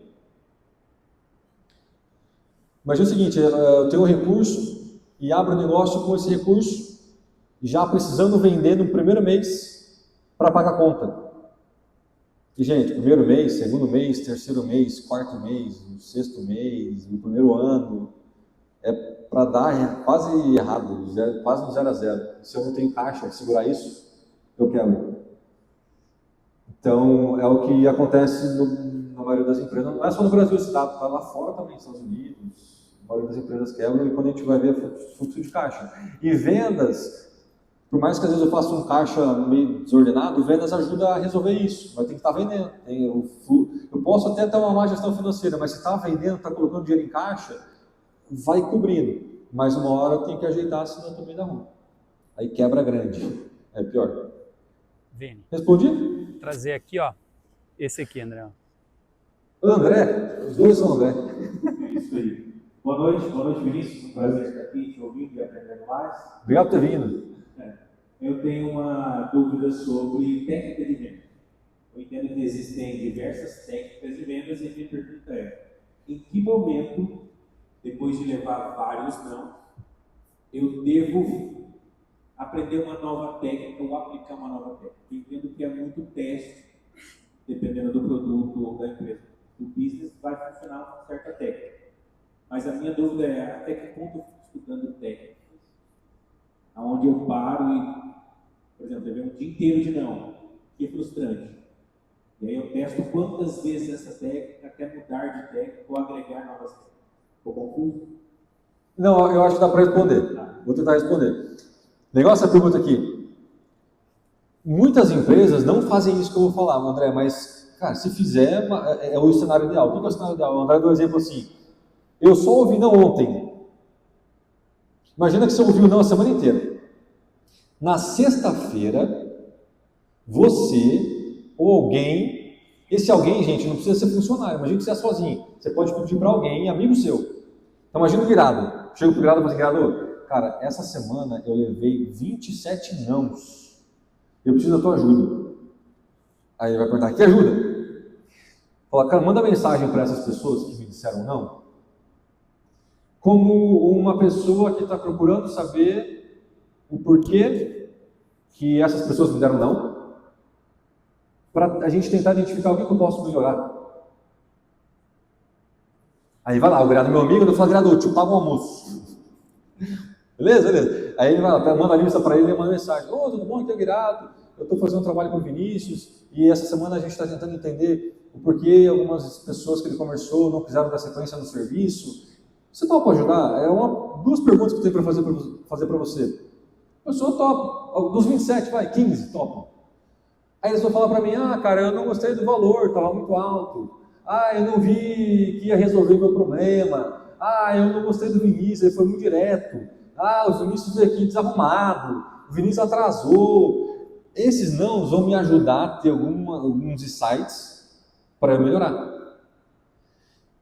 [SPEAKER 2] Imagina o seguinte, eu tenho um recurso e abro um negócio com esse recurso, já precisando vender no primeiro mês para pagar a conta. E, gente, primeiro mês, segundo mês, terceiro mês, quarto mês, sexto mês, no primeiro ano, é para dar quase errado, quase no 0 a 0. Se eu não tenho caixa de segurar isso, eu quebro. Então, é o que acontece na maioria das empresas. Não é só no Brasil esse dado, está lá fora também, nos Estados Unidos. A maioria das empresas quebram e quando a gente vai ver fluxo de caixa. E vendas, por mais que às vezes eu faça um caixa meio desordenado, vendas ajuda a resolver isso. Vai ter que estar vendendo. Eu posso até ter uma má gestão financeira, mas se está vendendo, está colocando dinheiro em caixa, vai cobrindo. Mas uma hora tem que ajeitar, senão também dá ruim. Aí quebra grande. É pior.
[SPEAKER 1] Vini.
[SPEAKER 2] Respondi?
[SPEAKER 1] Trazer aqui, ó. Esse aqui, André.
[SPEAKER 2] André? Os dois são André.
[SPEAKER 7] Isso aí. Boa noite, Vinícius. Um prazer estar aqui te ouvindo e aprendendo mais.
[SPEAKER 2] Obrigado por ter vindo.
[SPEAKER 7] Eu tenho uma dúvida sobre técnica de venda. Eu entendo que existem diversas técnicas de vendas e a minha pergunta é: em que momento, depois de levar vários não, eu devo aprender uma nova técnica ou aplicar uma nova técnica? Eu entendo que é muito teste, dependendo do produto ou da empresa. O business vai funcionar com certa técnica. Mas a minha dúvida é, até que ponto eu fico estudando técnicas? Aonde eu paro e, por exemplo, levei um dia inteiro de não, que é frustrante. E aí eu testo quantas vezes essa técnica até mudar de técnica ou agregar novas técnicas. Ficou confuso?
[SPEAKER 2] Não, eu acho que dá para responder. Vou tentar responder. Legal essa pergunta aqui. Muitas empresas não fazem isso que eu vou falar, André, mas, cara, se fizer, é o cenário ideal. O que é o cenário ideal? O André deu um exemplo assim. Eu só ouvi não ontem. Imagina que você ouviu não a semana inteira. Na sexta-feira, você ou alguém, esse alguém, gente, não precisa ser funcionário, imagina que você é sozinho. Você pode pedir para alguém, amigo seu. Então imagina o virado. Chega pro virado e fala assim, virado, cara, essa semana eu levei 27 nãos. Eu preciso da tua ajuda. Aí ele vai perguntar, que ajuda? Fala, cara, manda mensagem para essas pessoas que me disseram não. Como uma pessoa que está procurando saber o porquê que essas pessoas me deram não, para a gente tentar identificar o que eu posso melhorar. Aí vai lá, o virado meu amigo, eu falo, virado, eu te pago um almoço. Beleza? Aí ele vai lá, manda a lista para ele e manda mensagem. Ô, tudo bom? Aqui é o virado, eu estou fazendo um trabalho com o Vinícius e essa semana a gente está tentando entender o porquê algumas pessoas que ele conversou não quiseram dar sequência no serviço. Você topa ajudar? Duas perguntas que eu tenho para fazer para você. Eu sou topo. Dos 27, vai, 15, topo. Aí eles vão falar para mim, cara, eu não gostei do valor, estava muito alto. Eu não vi que ia resolver meu problema. Eu não gostei do Vinícius, ele foi muito direto. O Vinícius veio aqui desarrumado. O Vinícius atrasou. Esses não vão me ajudar a ter alguns insights para eu melhorar.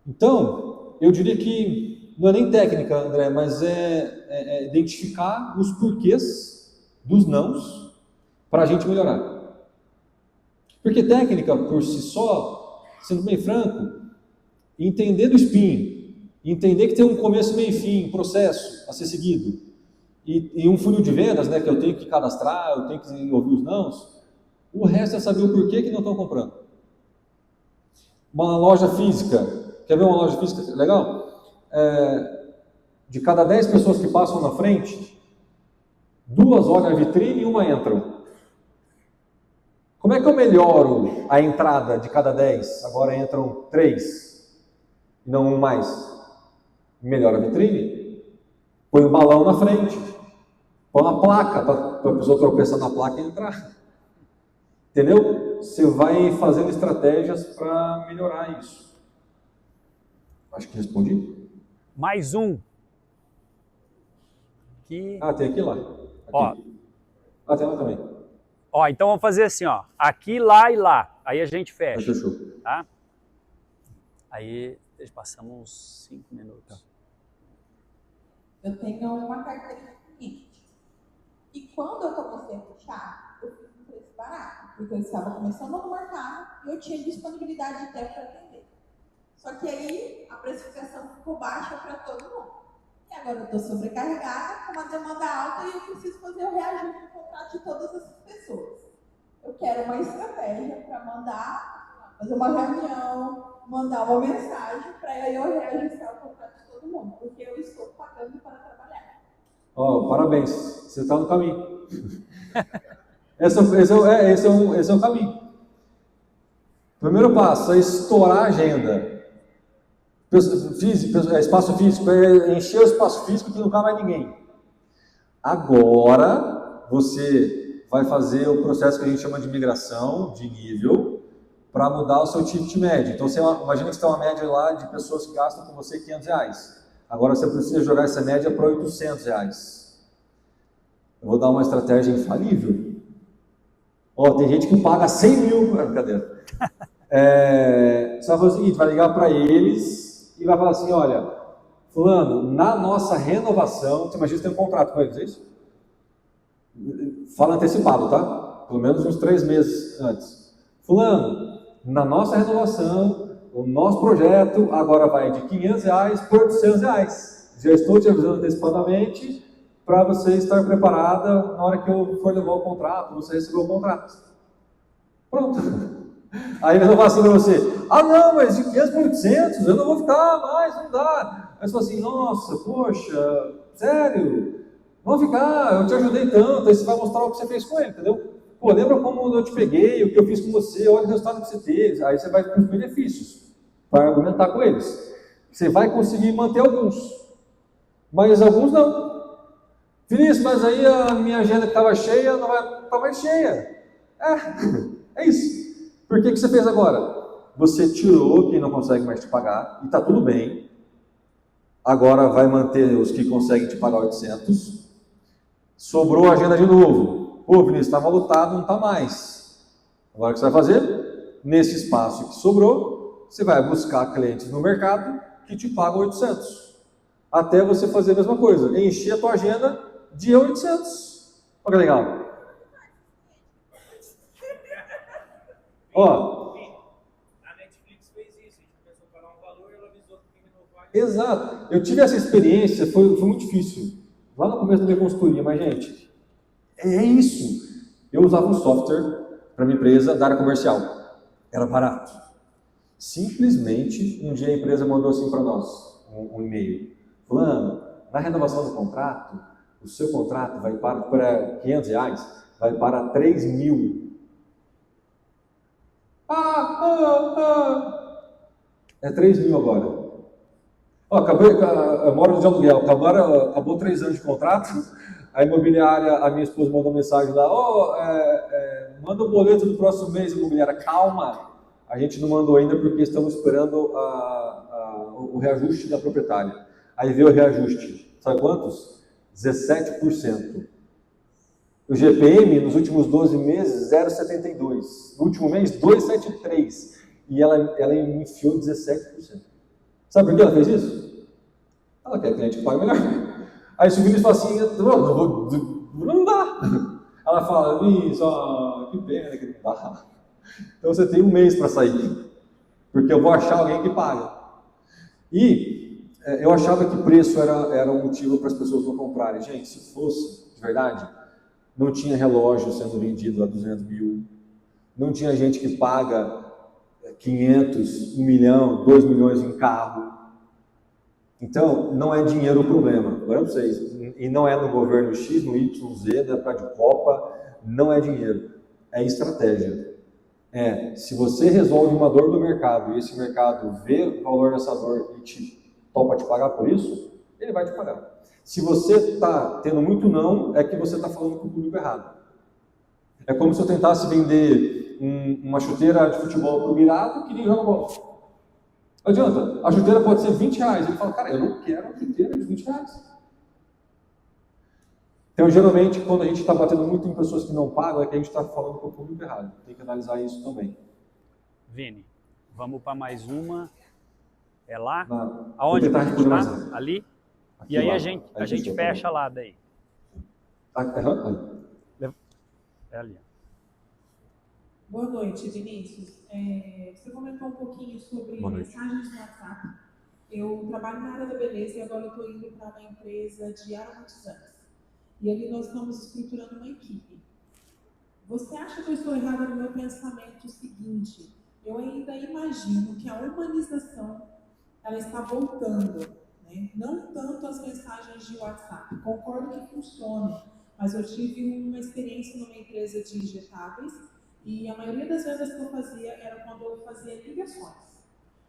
[SPEAKER 2] Então, eu diria que não é nem técnica, André, mas é identificar os porquês dos nãos para a gente melhorar. Porque técnica, por si só, sendo bem franco, entender do spin, entender que tem um começo, meio e fim, um processo a ser seguido, e um funil de vendas, né, que eu tenho que cadastrar, eu tenho que ouvir os nãos, o resto é saber o porquê que não estão comprando. Uma loja física, quer ver uma loja física legal? De cada 10 pessoas que passam na frente, 2 olham a vitrine e 1 entram. Como é que eu melhoro a entrada de cada 10? Agora entram 3 e não 1 mais. Melhora a vitrine, põe um balão na frente, põe uma placa para a pessoa tropeçar na placa e entrar. Entendeu? Você vai fazendo estratégias para melhorar isso. Acho que respondi.
[SPEAKER 1] Mais um. Aqui.
[SPEAKER 2] Tem aqui lá. Aqui.
[SPEAKER 1] Ó.
[SPEAKER 2] Tem lá também.
[SPEAKER 1] Ó, então vamos fazer assim, ó. Aqui, lá e lá. Aí a gente fecha.
[SPEAKER 2] Fechou.
[SPEAKER 1] Tá? Aí passamos 5 minutos.
[SPEAKER 3] Eu tenho uma carteira de cliente. E quando eu comecei a puxar, eu fiz um preço barato, porque eu estava começando no mercado e eu tinha disponibilidade de tempo para atender. Só que aí a precificação ficou baixa para todo mundo. E agora eu estou sobrecarregada, com uma demanda alta e eu preciso fazer o reajuste do contrato de todas essas pessoas. Eu quero uma estratégia para mandar, fazer uma reunião, mandar uma mensagem para eu reajustar o contrato de todo mundo, porque eu estou pagando para trabalhar.
[SPEAKER 2] Parabéns, você está no caminho. Esse é o caminho. Primeiro passo é estourar a agenda. Espaço físico, é encher o espaço físico que não cabe mais ninguém. Agora você vai fazer o processo que a gente chama de migração de nível para mudar o seu ticket médio. Então, imagina que você tem uma média lá de pessoas que gastam com você R$500. Agora você precisa jogar essa média para R$800. Eu vou dar uma estratégia infalível. Tem gente que paga 100 mil. Brincadeira. Você vai fazer o seguinte, vai ligar para eles e vai falar assim, olha, fulano, na nossa renovação, você imagina que tem um contrato com eles, é isso? Fala antecipado, tá? Pelo menos uns 3 meses antes. Fulano, na nossa renovação, o nosso projeto agora vai de R$500 por R$800. Já estou te avisando antecipadamente para você estar preparada na hora que eu for levar o contrato, você receber o contrato. Pronto. Aí eles vão falar assim para você, não, mas de 500 por 800, eu não vou ficar mais, não dá. Aí você fala assim, nossa, poxa, sério, não vou ficar, eu te ajudei tanto, aí você vai mostrar o que você fez com ele, entendeu? Lembra como eu te peguei, o que eu fiz com você, olha o resultado que você teve. Aí você vai para os benefícios, para argumentar com eles. Você vai conseguir manter alguns, mas alguns não. Vinícius, mas aí a minha agenda que estava cheia não vai estar mais cheia. É isso. Por que você fez agora? Você tirou quem não consegue mais te pagar, e está tudo bem. Agora vai manter os que conseguem te pagar 800. Sobrou a agenda de novo. Vinícius, estava lotado, não está mais. Agora o que você vai fazer? Nesse espaço que sobrou, você vai buscar clientes no mercado que te pagam 800. Até você fazer a mesma coisa, encher a tua agenda de 800. Olha que legal.
[SPEAKER 7] A Netflix fez isso, a gente começou a pagar um valor e ela avisou que tem que renovar.
[SPEAKER 2] Exato. Eu tive essa experiência, foi muito difícil. Lá no começo da minha consultoria, mas gente, é isso. Eu usava um software para minha empresa da área comercial. Era barato. Simplesmente, um dia a empresa mandou assim para nós, um e-mail. Fulano, na renovação do contrato, o seu contrato vai para R$500, vai para 3 mil. É 3 mil agora. Eu moro de aluguel, acabou 3 anos de contrato. A imobiliária, a minha esposa mandou mensagem lá, manda o boleto do próximo mês, imobiliária. Calma, a gente não mandou ainda porque estamos esperando o reajuste da proprietária. Aí veio o reajuste, sabe quantos? 17%. O GPM nos últimos 12 meses, 0,72. No último mês, 2,73. E ela enfiou 17%. Sabe por que ela fez isso? Ela quer cliente que pague melhor. Aí se o Vinícius fala assim, não dá. Ela fala, Vinícius, que pena que não dá. Então você tem um mês para sair. Porque eu vou achar alguém que paga. E Eu achava que preço era um motivo para as pessoas não comprarem. Gente, se fosse de verdade, não tinha relógio sendo vendido a 200 mil, não tinha gente que paga 500, 1 milhão, 2 milhões em carro. Então, não é dinheiro o problema, agora para vocês. E não é no governo X, no Y, Z, na época de Copa, não é dinheiro, é estratégia. Se você resolve uma dor do mercado e esse mercado vê o valor dessa dor e topa te pagar por isso, ele vai te pagar. Se você está tendo muito não, é que você está falando com o público errado. É como se eu tentasse vender uma chuteira de futebol para o Mirado que nem joga bola. Não adianta, a chuteira pode ser R$20. Ele fala, cara, eu não quero uma chuteira de R$20. Então, geralmente, quando a gente está batendo muito em pessoas que não pagam, é que a gente está falando com o público errado. Tem que analisar isso também.
[SPEAKER 1] Vini, vamos para mais uma. É lá?
[SPEAKER 2] Vou
[SPEAKER 1] Aonde
[SPEAKER 2] tentar
[SPEAKER 1] a gente
[SPEAKER 2] responder
[SPEAKER 1] está?
[SPEAKER 2] mais.
[SPEAKER 1] Ali?
[SPEAKER 2] Aqui
[SPEAKER 1] E aí
[SPEAKER 2] lá.
[SPEAKER 1] a gente fecha lá daí. É ali.
[SPEAKER 8] Boa noite, Vinícius. Você comentou um pouquinho sobre mensagens no WhatsApp. Eu trabalho na área da beleza e agora eu estou indo para uma empresa de aromatizantes. E ali nós estamos estruturando uma equipe. Você acha que eu estou errada no meu pensamento seguinte? Eu ainda imagino que a humanização ela está voltando, né? Não tanto as mensagens de WhatsApp. Concordo que funciona, mas eu tive uma experiência numa empresa de injetáveis e a maioria das vendas que eu fazia era quando eu fazia ligações.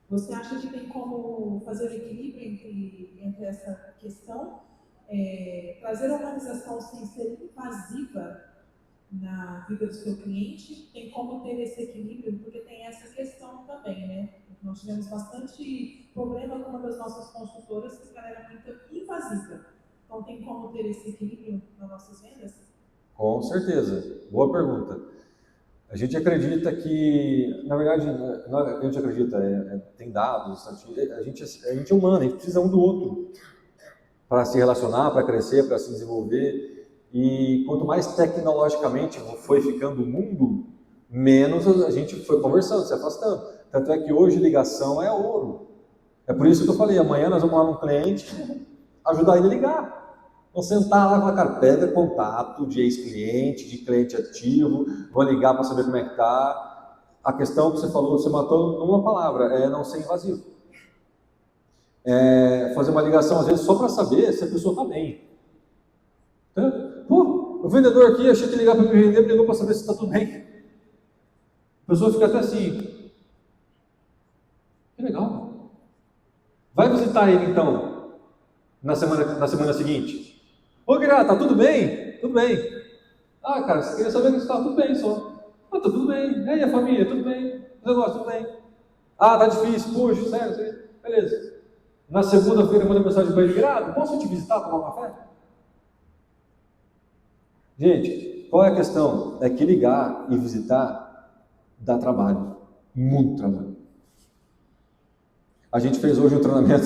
[SPEAKER 8] Você acha que tem como fazer o equilíbrio entre essa questão? Trazer a humanização sem ser invasiva na vida do seu cliente? Tem como ter esse equilíbrio? Porque tem essa questão também, né? Nós tivemos bastante problema com uma das nossas consultoras, que ela era muito invasiva. Então, tem como ter esse equilíbrio nas nossas vendas?
[SPEAKER 2] Com certeza. Boa pergunta. A gente acredita que, na verdade, não é que a gente acredita, tem dados, a gente é humano, a gente precisa um do outro para se relacionar, para crescer, para se desenvolver. E quanto mais tecnologicamente foi ficando o mundo, menos a gente foi conversando, se afastando. Tanto é que hoje ligação é ouro. É por isso que eu falei, amanhã nós vamos lá num cliente, ajudar ele a ligar. Vamos sentar lá e falar, cara, pega contato de ex-cliente, de cliente ativo, vou ligar para saber como é que tá. A questão que você falou, você matou numa palavra, é não ser invasivo. Fazer uma ligação, às vezes, só para saber se a pessoa está bem. Pô, o vendedor aqui, achei que ligar para me vender, me ligou para saber se está tudo bem. A pessoa fica até assim. Que legal. Vai visitar ele, então, na semana seguinte. Ô, Guilherme, tá tudo bem? Tudo bem. Ah, cara, você queria saber que está tudo bem só. Ah, tá tudo bem. E aí, a família, tudo bem. O negócio, tudo bem. Ah, tá difícil, puxa, sério, beleza. Na segunda-feira, manda mensagem para ele, Guilherme, posso te visitar, tomar um café? Gente, qual é a questão? É que ligar e visitar dá trabalho. Muito trabalho. A gente fez hoje um treinamento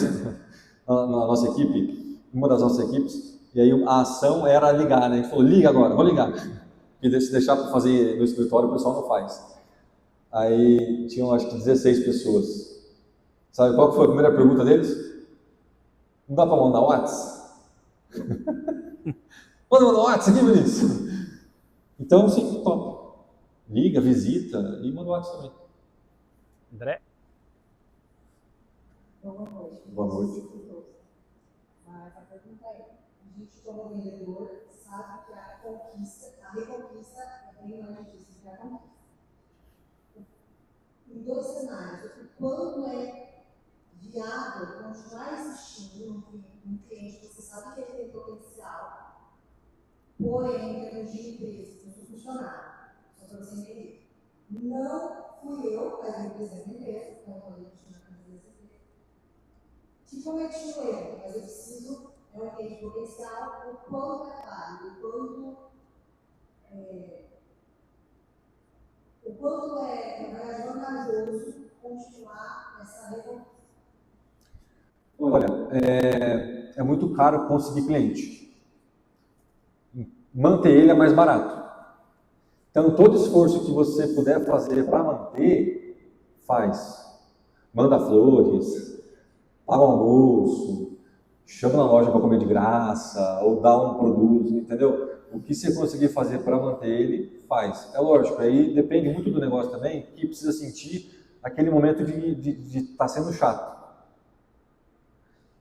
[SPEAKER 2] na nossa equipe, uma das nossas equipes, e aí a ação era ligar, né? A gente falou, liga agora, vou ligar. Porque se deixar para fazer no escritório, o pessoal não faz. Aí tinham, acho que 16 pessoas. Sabe qual foi a primeira pergunta deles? Não dá para mandar WhatsApp? Manda mandar WhatsApp aqui, Vinícius. Então, sim, top. Liga, visita e manda WhatsApp também.
[SPEAKER 1] André?
[SPEAKER 3] Boa noite.
[SPEAKER 2] Boa noite.
[SPEAKER 3] Mas a pergunta é, a gente como vendedor sabe que a reconquista é bem mais difícil que a conquista. Em dois cenários, o quanto é viável continuar existindo um cliente que você sabe que ele tem potencial, porém, em termos de empresa, do funcionário, só para você entender. Não fui eu, mas eu represento a empresa, então eu falei que tinha que cometi um erro, mas eu preciso ter potencial, o quanto é válido, o quanto é, na verdade, vantajoso continuar essa reconquista.
[SPEAKER 2] Olha, é muito caro conseguir cliente. Manter ele é mais barato. Então, todo esforço que você puder fazer para manter, faz. Manda flores, paga um almoço, chama na loja para comer de graça, ou dá um produto, entendeu? O que você conseguir fazer para manter ele, faz. É lógico, aí depende muito do negócio também, que precisa sentir aquele momento de estar sendo chato.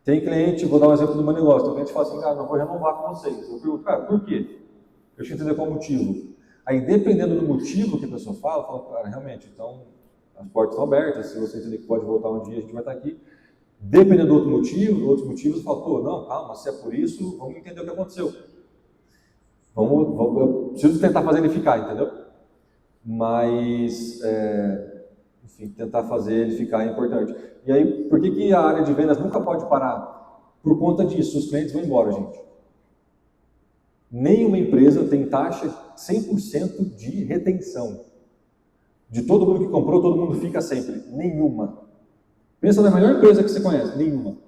[SPEAKER 2] Tem cliente, vou dar um exemplo do meu negócio, tem cliente que fala assim, cara, não vou renovar com vocês. Eu pergunto, cara, por quê? Eu te entender qual o motivo. Aí, dependendo do motivo que a pessoa fala, eu falo, cara, realmente, então, as portas estão abertas, se você entender que pode voltar um dia, a gente vai estar aqui. Dependendo do outro motivo, outros motivos, eu falo, pô, não, calma, se é por isso, vamos entender o que aconteceu. Eu preciso tentar fazer ele ficar, entendeu? Mas, enfim, tentar fazer ele ficar é importante. E aí, por que a área de vendas nunca pode parar? Por conta disso, os clientes vão embora, gente. Nenhuma empresa tem taxa 100% de retenção. De todo mundo que comprou, todo mundo fica sempre. Nenhuma. Pensa na melhor empresa que você conhece. Nenhuma.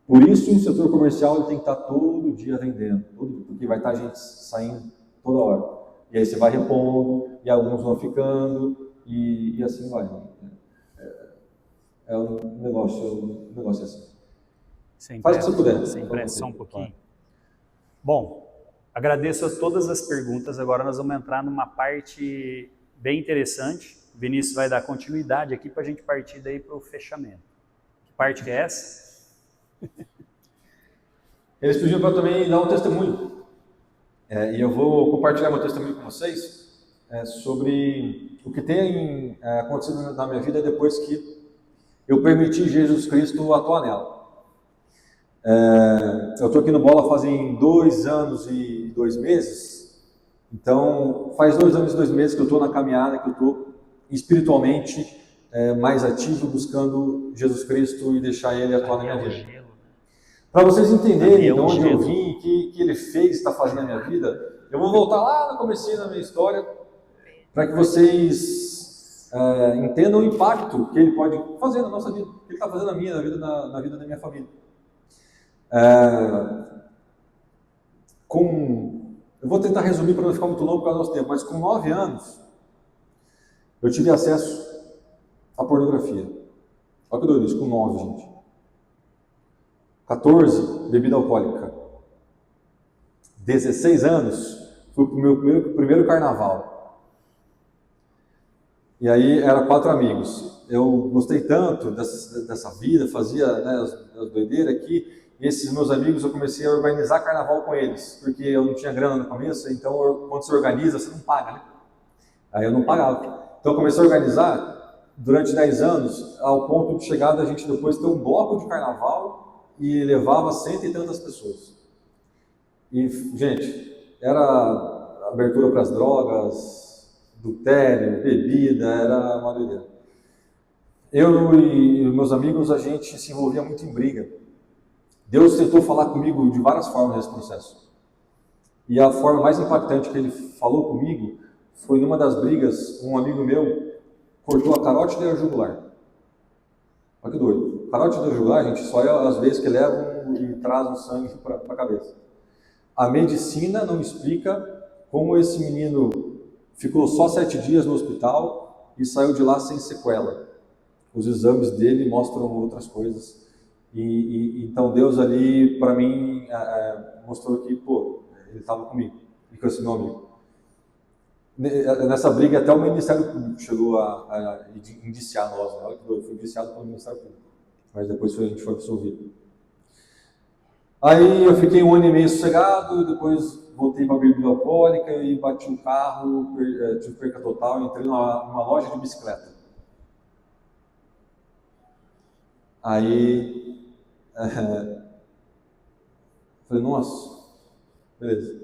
[SPEAKER 2] Por isso, o setor comercial ele tem que estar todo dia vendendo. Porque vai estar gente saindo toda hora. E aí você vai repondo, e alguns vão ficando, e assim vai. É um negócio assim. Faz o que você puder.
[SPEAKER 1] Sem pressão um pouquinho. Bom, agradeço a todas as perguntas. Agora nós vamos entrar numa parte bem interessante. O Vinícius vai dar continuidade aqui para a gente partir daí para o fechamento. Que parte que é essa?
[SPEAKER 2] Eles pediram para também dar um testemunho. E eu vou compartilhar meu testemunho com vocês sobre o que tem acontecido na minha vida depois que eu permiti Jesus Cristo atuar nela. Eu estou aqui no Bola fazem 2 anos e 2 meses, então faz 2 anos e 2 meses que eu estou na caminhada, que eu estou espiritualmente mais ativo, buscando Jesus Cristo e deixar Ele atuar na minha vida. Para vocês entenderem de onde eu vim, o que Ele fez, está fazendo na minha vida, eu vou voltar lá no comecinho da minha história, para que vocês entendam o impacto que Ele pode fazer na nossa vida, que Ele está fazendo na minha, na vida da minha família. Eu vou tentar resumir para não ficar muito longo por causa do nosso tempo, mas com 9 anos, eu tive acesso à pornografia. Olha que doido isso, com 9, gente. 14, bebida alcoólica. 16 anos, fui para o meu primeiro carnaval. E aí, era 4 amigos. Eu gostei tanto dessa vida, fazia as doideiras aqui. E esses meus amigos, eu comecei a organizar carnaval com eles, porque eu não tinha grana no começo, então quando você organiza, você não paga, né? Aí eu não pagava. Então eu comecei a organizar durante 10 anos, ao ponto de chegar da gente depois ter um bloco de carnaval e levava 100 e tantas pessoas. E, gente, era abertura para as drogas, adultério, bebida, era uma doideira. Eu e meus amigos, a gente se envolvia muito em briga. Deus tentou falar comigo de várias formas nesse processo. E a forma mais impactante que Ele falou comigo foi numa das brigas, um amigo meu cortou a carótida e a jugular. Olha que doido. Carótida e a jugular, gente, só é as vezes que levam e trazem o sangue para a cabeça. A medicina não explica como esse menino ficou só 7 dias no hospital e saiu de lá sem sequela. Os exames dele mostram outras coisas. Então Deus ali, para mim, mostrou que, Ele estava comigo e com esse meu amigo. Nessa briga, até o Ministério Público chegou a indiciar nós, né? Olha que doido, foi indiciado pelo Ministério Público, mas depois a gente foi absolvido. Aí eu fiquei 1 ano e meio sossegado, depois voltei para a bebida alcoólica e bati o carro, tive perca total, entrei numa loja de bicicleta. Aí falei, nossa, beleza.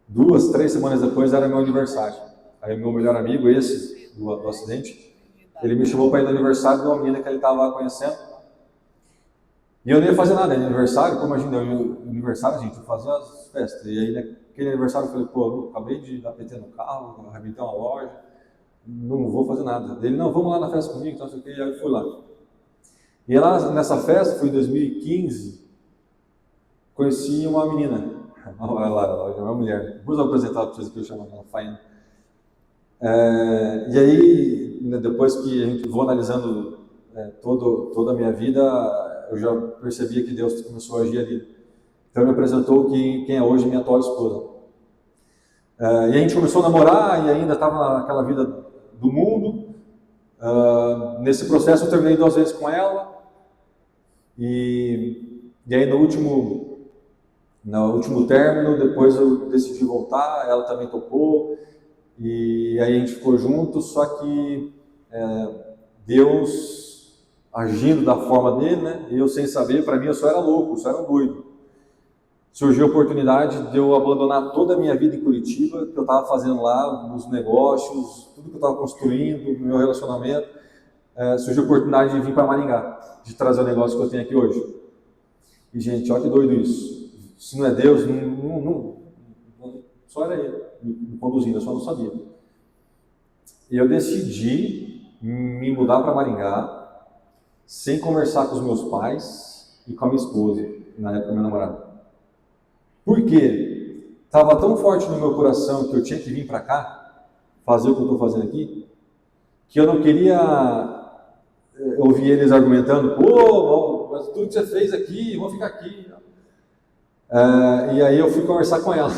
[SPEAKER 2] 2, 3 semanas depois era meu aniversário. Aí meu melhor amigo, esse do acidente, ele me chamou para ir no aniversário de uma menina que ele estava conhecendo. E eu não ia fazer nada, no aniversário, como imagina, aniversário, gente, eu fazia as festas. E aí naquele aniversário eu falei, eu acabei de dar PT no carro, arrebentar uma loja, não vou fazer nada. Ele, não, vamos lá na festa comigo, então não sei o que, e aí eu fui lá. E lá nessa festa, foi em 2015, conheci uma menina. Olha lá, ela é uma mulher. Depois eu vou apresentar para vocês que eu chamo ela, Faina. E aí, depois que a gente vou analisando toda a minha vida, eu já percebia que Deus começou a agir ali. Então ele me apresentou quem é hoje minha atual esposa. E a gente começou a namorar e ainda estava naquela vida do mundo. Nesse processo eu terminei 2 vezes com ela. E aí no último término, depois eu decidi voltar, ela também topou. E aí a gente ficou junto, só que Deus agindo da forma dele, né? Eu sem saber, para mim eu só era louco, eu só era um doido. Surgiu a oportunidade de eu abandonar toda a minha vida em Curitiba, que eu estava fazendo lá, os negócios, tudo que eu estava construindo, meu relacionamento. Surgiu a oportunidade de vir para Maringá, de trazer o negócio que eu tenho aqui hoje. E, gente, olha que doido isso. Se não é Deus, só era ele me conduzindo, eu só não sabia. E eu decidi me mudar para Maringá, sem conversar com os meus pais e com a minha esposa, na época minha namorada. Por quê? Estava tão forte no meu coração que eu tinha que vir para cá, fazer o que eu estou fazendo aqui, que eu não queria ouvir eles argumentando, pô, mas tudo que você fez aqui, eu vou ficar aqui. E aí eu fui conversar com ela.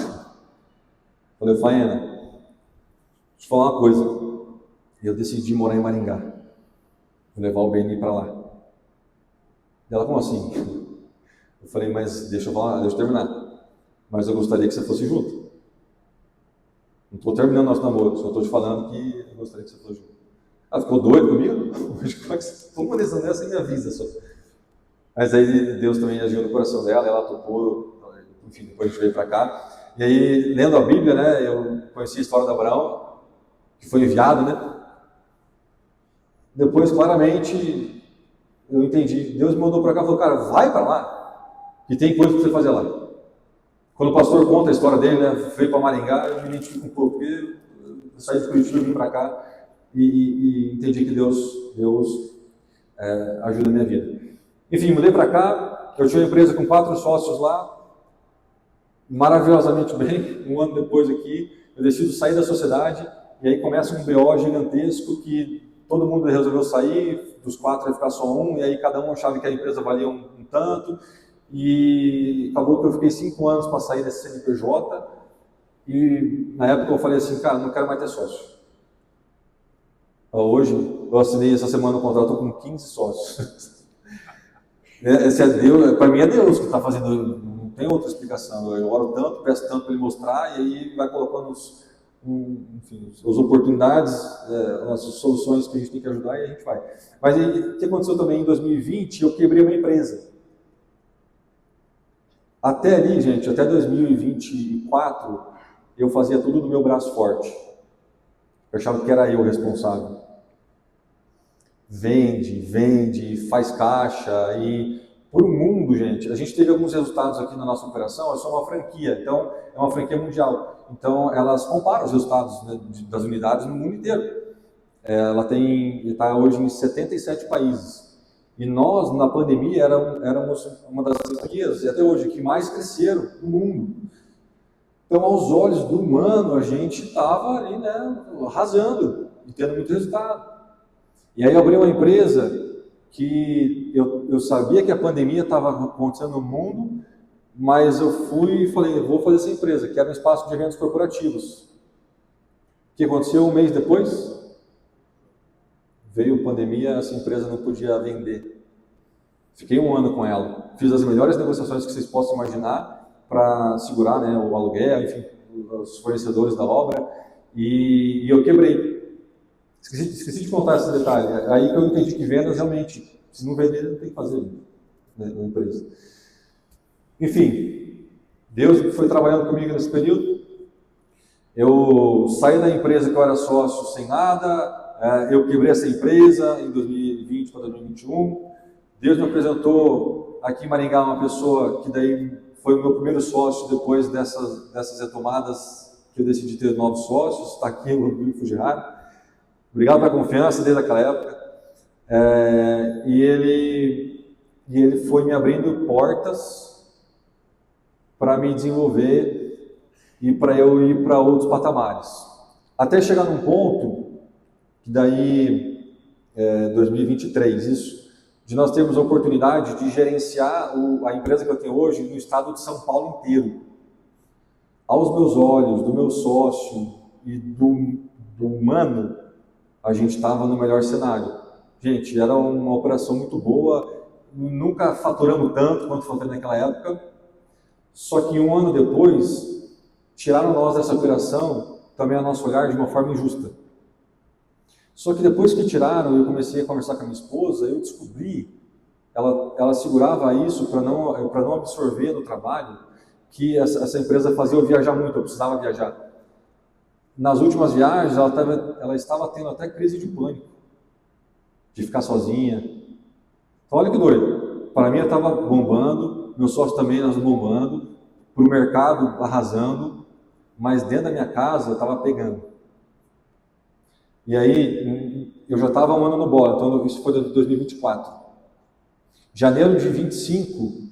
[SPEAKER 2] Falei, Faena, deixa eu te falar uma coisa. Eu decidi morar em Maringá. Vou levar o Beni para lá. Ela, como assim? Eu falei, mas deixa eu terminar. Mas eu gostaria que você fosse junto. Não estou terminando nosso namoro, só estou te falando que eu gostaria que você fosse junto. Ela ficou doida comigo? Como é que você toma uma decisão dessa e me avisa só? Mas aí Deus também agiu no coração dela, ela topou, enfim, depois a gente veio para cá. E aí, lendo a Bíblia, né, eu conheci a história de Abraão, que foi enviado, né? Depois, claramente, eu entendi. Deus me mandou para cá e falou, cara, vai para lá, que tem coisa para você fazer lá. Quando o pastor conta a história dele, né, veio para Maringá, eu me identifico um pouco, porque eu saí de Curitiba e vim para cá e entendi que Deus ajuda a minha vida. Enfim, mudei para cá, eu tinha uma empresa com 4 sócios lá, maravilhosamente bem. Um ano depois aqui, eu decido sair da sociedade, e aí começa um BO gigantesco que todo mundo resolveu sair, dos 4 ia ficar só um, e aí cada um achava que a empresa valia um tanto, e acabou que eu fiquei 5 anos para sair desse CNPJ, e na época eu falei assim, cara, não quero mais ter sócio. Hoje, eu assinei essa semana o contrato com 15 sócios. Esse é Deus, para mim é Deus que está fazendo, não tem outra explicação. Eu oro tanto, peço tanto para Ele mostrar, e aí vai colocando as oportunidades, as soluções que a gente tem que ajudar e a gente vai. Mas aí, o que aconteceu também em 2020, eu quebrei uma empresa. Até ali, gente, até 2024, eu fazia tudo no meu braço forte. Eu achava que era eu o responsável. Vende, faz caixa e por um mundo, gente. A gente teve alguns resultados aqui na nossa operação, é só uma franquia, então é uma franquia mundial. Então elas comparam os resultados, né, das unidades no mundo inteiro. Ela está hoje em 77 países. E nós, na pandemia, éramos uma das franquias, e até hoje, que mais cresceram no mundo. Então, aos olhos do humano, a gente estava ali, né, arrasando e tendo muito resultado. E aí eu abri uma empresa que eu sabia que a pandemia estava acontecendo no mundo, mas eu fui e falei, eu vou fazer essa empresa, que era um espaço de eventos corporativos. O que aconteceu um mês depois? Veio a pandemia, essa empresa não podia vender. Fiquei 1 ano com ela. Fiz as melhores negociações que vocês possam imaginar para segurar, né, o aluguel, enfim, os fornecedores da obra, e eu quebrei. Esqueci de contar esse detalhe. Aí que eu entendi que vendas realmente, se não vender, não tem que fazer, né, na empresa. Enfim, Deus foi trabalhando comigo nesse período. Eu saí da empresa que eu era sócio sem nada, eu quebrei essa empresa em 2020 para 2021. Deus me apresentou aqui em Maringá uma pessoa que daí foi o meu primeiro sócio depois dessas retomadas que eu decidi ter novos sócios. Está aqui o Rodrigo Fujihara. Obrigado pela confiança desde aquela época. E ele foi me abrindo portas para me desenvolver e para eu ir para outros patamares. Até chegar num ponto que daí, 2023, isso, de nós termos a oportunidade de gerenciar a empresa que eu tenho hoje no estado de São Paulo inteiro. Aos meus olhos, do meu sócio e do humano, a gente estava no melhor cenário. Gente, era uma operação muito boa, nunca faturamos tanto quanto faturamos naquela época, só que um ano depois, tiraram nós dessa operação, também a nosso olhar, de uma forma injusta. Só que depois que tiraram, eu comecei a conversar com a minha esposa, eu descobri, ela segurava isso para não absorver no trabalho, que essa empresa fazia eu viajar muito, eu precisava viajar. Nas últimas viagens, ela estava tendo até crise de pânico, de ficar sozinha. Então, olha que doido. Para mim, eu estava bombando, meu sócio também, nós bombando, para o mercado arrasando, mas dentro da minha casa, eu estava pegando. E aí, eu já estava um ano no bola, então isso foi de 2024. Janeiro de 25,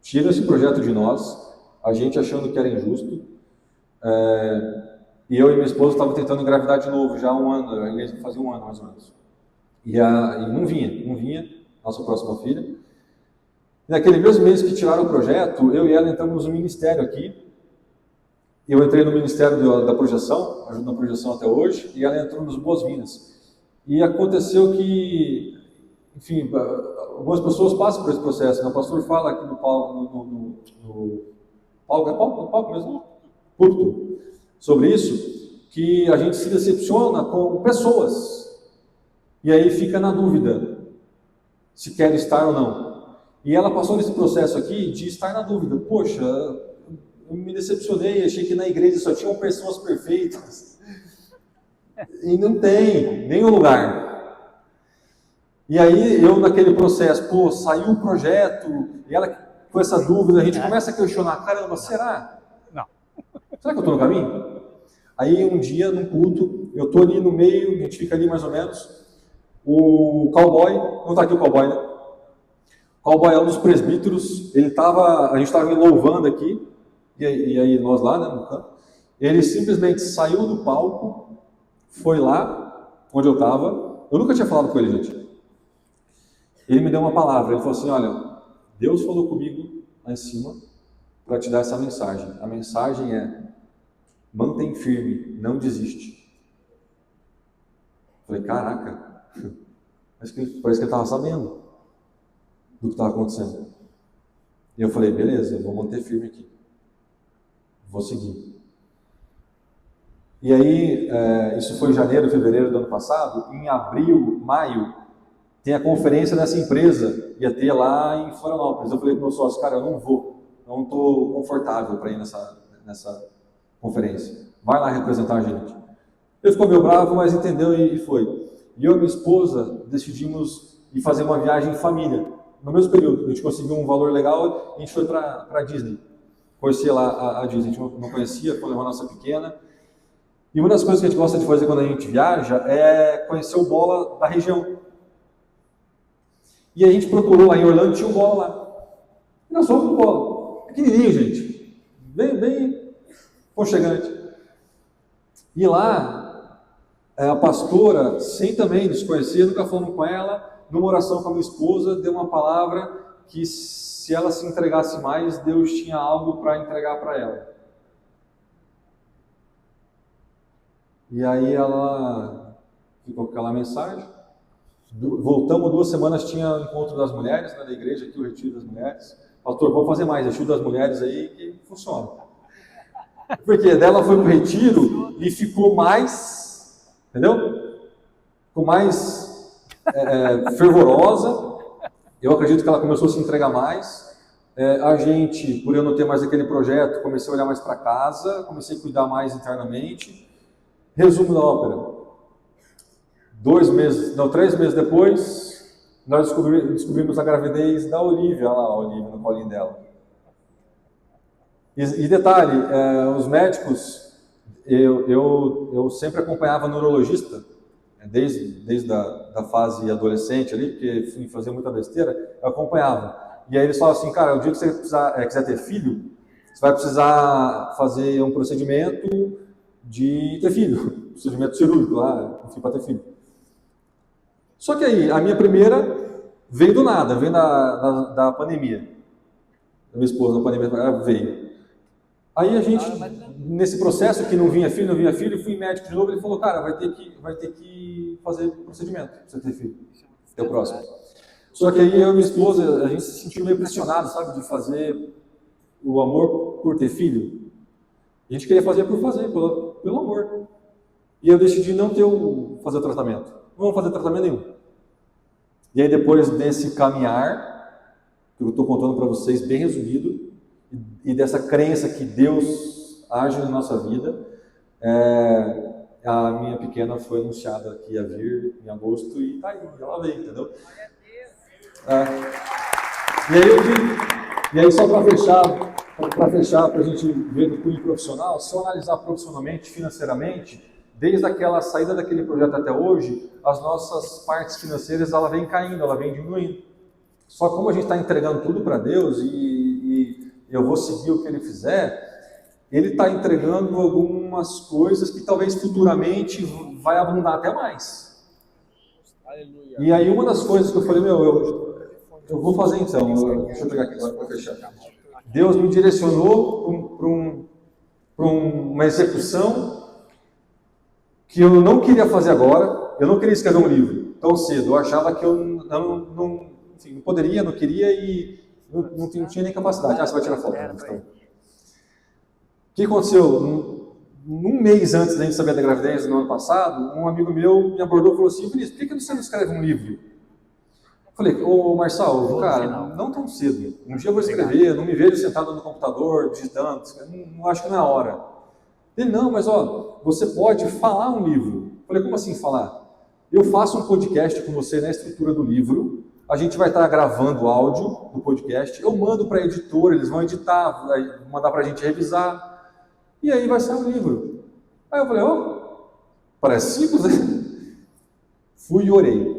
[SPEAKER 2] tira esse projeto de nós, a gente achando que era injusto, e eu e minha esposa estavam tentando engravidar de novo, já há um ano, fazia um ano mais ou menos. E não vinha, nossa próxima filha. E naquele mesmo mês que tiraram o projeto, eu e ela entramos no ministério aqui. Eu entrei no Ministério da Projeção, ajudo na projeção até hoje, e ela entrou nos Boas-Vindas. E aconteceu que, enfim, algumas pessoas passam por esse processo, né? O pastor fala aqui no palco, palco mesmo? Púlpito, sobre isso, que a gente se decepciona com pessoas, e aí fica na dúvida se quer estar ou não. E ela passou nesse processo aqui de estar na dúvida. Poxa, eu me decepcionei, achei que na igreja só tinham pessoas perfeitas. E não tem nenhum lugar. E aí eu naquele processo, saiu o projeto, e ela com essa dúvida, a gente começa a questionar, caramba, será?
[SPEAKER 1] Não.
[SPEAKER 2] Será que eu estou no caminho? Aí um dia, num culto, eu estou ali no meio, a gente fica ali mais ou menos, o cowboy, não está aqui o cowboy, né? O cowboy é um dos presbíteros, a gente estava louvando aqui, e aí nós lá, né, no campo, ele simplesmente saiu do palco, foi lá, onde eu estava, eu nunca tinha falado com ele, gente. Ele me deu uma palavra, ele falou assim, olha, Deus falou comigo lá em cima para te dar essa mensagem. A mensagem é, mantém firme, não desiste. Eu falei, caraca, parece que ele estava sabendo do que estava acontecendo. E eu falei, beleza, eu vou manter firme aqui. Vou seguir. E aí, isso foi em janeiro, fevereiro do ano passado. Em abril, maio, tem a conferência dessa empresa. Ia ter lá em Florianópolis. Eu falei para o meu sócio, cara, eu não vou. Não estou confortável para ir nessa conferência. Vai lá representar a gente. Ele ficou meio bravo, mas entendeu e foi. E eu e minha esposa decidimos ir fazer uma viagem em família. No mesmo período, a gente conseguiu um valor legal e a gente foi para a Disney. Conhecia lá a Disney, a gente não conhecia, foi levar a nossa pequena. E uma das coisas que a gente gosta de fazer quando a gente viaja é conhecer o bola da região. E a gente procurou lá em Orlando, tinha um bola lá. E nós fomos pro bola. Pequenininho, gente. Bem aconchegante. E lá, a pastora, sem também nos conhecer, nunca falamos com ela, numa oração com a minha esposa, deu uma palavra que se ela se entregasse mais, Deus tinha algo para entregar para ela. E aí ela ficou com aquela mensagem. Voltamos 2 semanas, tinha o encontro das mulheres, né, da igreja aqui, o retiro das mulheres. Pastor, vamos fazer mais, retiro das mulheres aí que funciona. Porque dela foi para o retiro e ficou mais, entendeu? Ficou mais fervorosa. Eu acredito que ela começou a se entregar mais. A gente, por eu não ter mais aquele projeto, comecei a olhar mais para casa, comecei a cuidar mais internamente. Resumo da ópera. 3 meses depois, nós descobrimos a gravidez da Olivia, lá, a Olivia no colinho dela. E detalhe, os médicos, eu sempre acompanhava neurologista, desde a fase adolescente ali, porque fui fazer muita besteira, eu acompanhava. E aí eles falavam assim, cara, o dia que você quiser ter filho, você vai precisar fazer um procedimento de ter filho, procedimento cirúrgico lá, enfim, para ter filho. Só que aí, a minha primeira, veio do nada, veio da pandemia. A minha esposa, na pandemia, ela veio. Aí a gente, nesse processo que não vinha filho, fui médico de novo, ele falou, cara, vai ter que fazer procedimento pra você ter filho. É o próximo. Só que aí eu e minha esposa, a gente se sentiu meio pressionado, sabe, de fazer o amor por ter filho. A gente queria fazer por fazer, pelo amor. E eu decidi não fazer o tratamento. Não vou fazer tratamento nenhum. E aí depois desse caminhar, que eu estou contando para vocês bem resumido, e dessa crença que Deus age na nossa vida, a minha pequena foi anunciada que ia vir em agosto e tá aí, ela veio, entendeu? E aí só para fechar, para a gente ver do cunho profissional, se eu analisar profissionalmente, financeiramente, desde aquela saída daquele projeto até hoje, as nossas partes financeiras ela vem caindo, ela vem diminuindo. Só que como a gente está entregando tudo para Deus e eu vou seguir o que Ele fizer, Ele está entregando algumas coisas que talvez futuramente vai abundar até mais. Aleluia. E aí uma das coisas que eu falei, eu vou fazer então, deixa eu pegar aqui agora para fechar. Deus me direcionou para uma execução que eu não queria fazer agora. Eu não queria escrever um livro tão cedo. Eu achava que eu não poderia, não queria e não tinha nem capacidade. Você vai tirar foto. Então. O que aconteceu? Um mês antes da gente saber da gravidez, no ano passado, um amigo meu me abordou e falou assim, Vinícius, por que você não escreve um livro? Eu falei, ô Marçal, cara, não tão cedo. Um dia eu vou escrever, não me vejo sentado no computador, digitando, não acho que não é a hora. Ele, não, mas você pode falar um livro. Eu falei, como assim falar? Eu faço um podcast com você na estrutura do livro, a gente vai estar gravando áudio do podcast, eu mando para a editora, eles vão editar, vai mandar para a gente revisar, e aí vai sair um livro. Aí eu falei, parece simples, né? Fui e orei.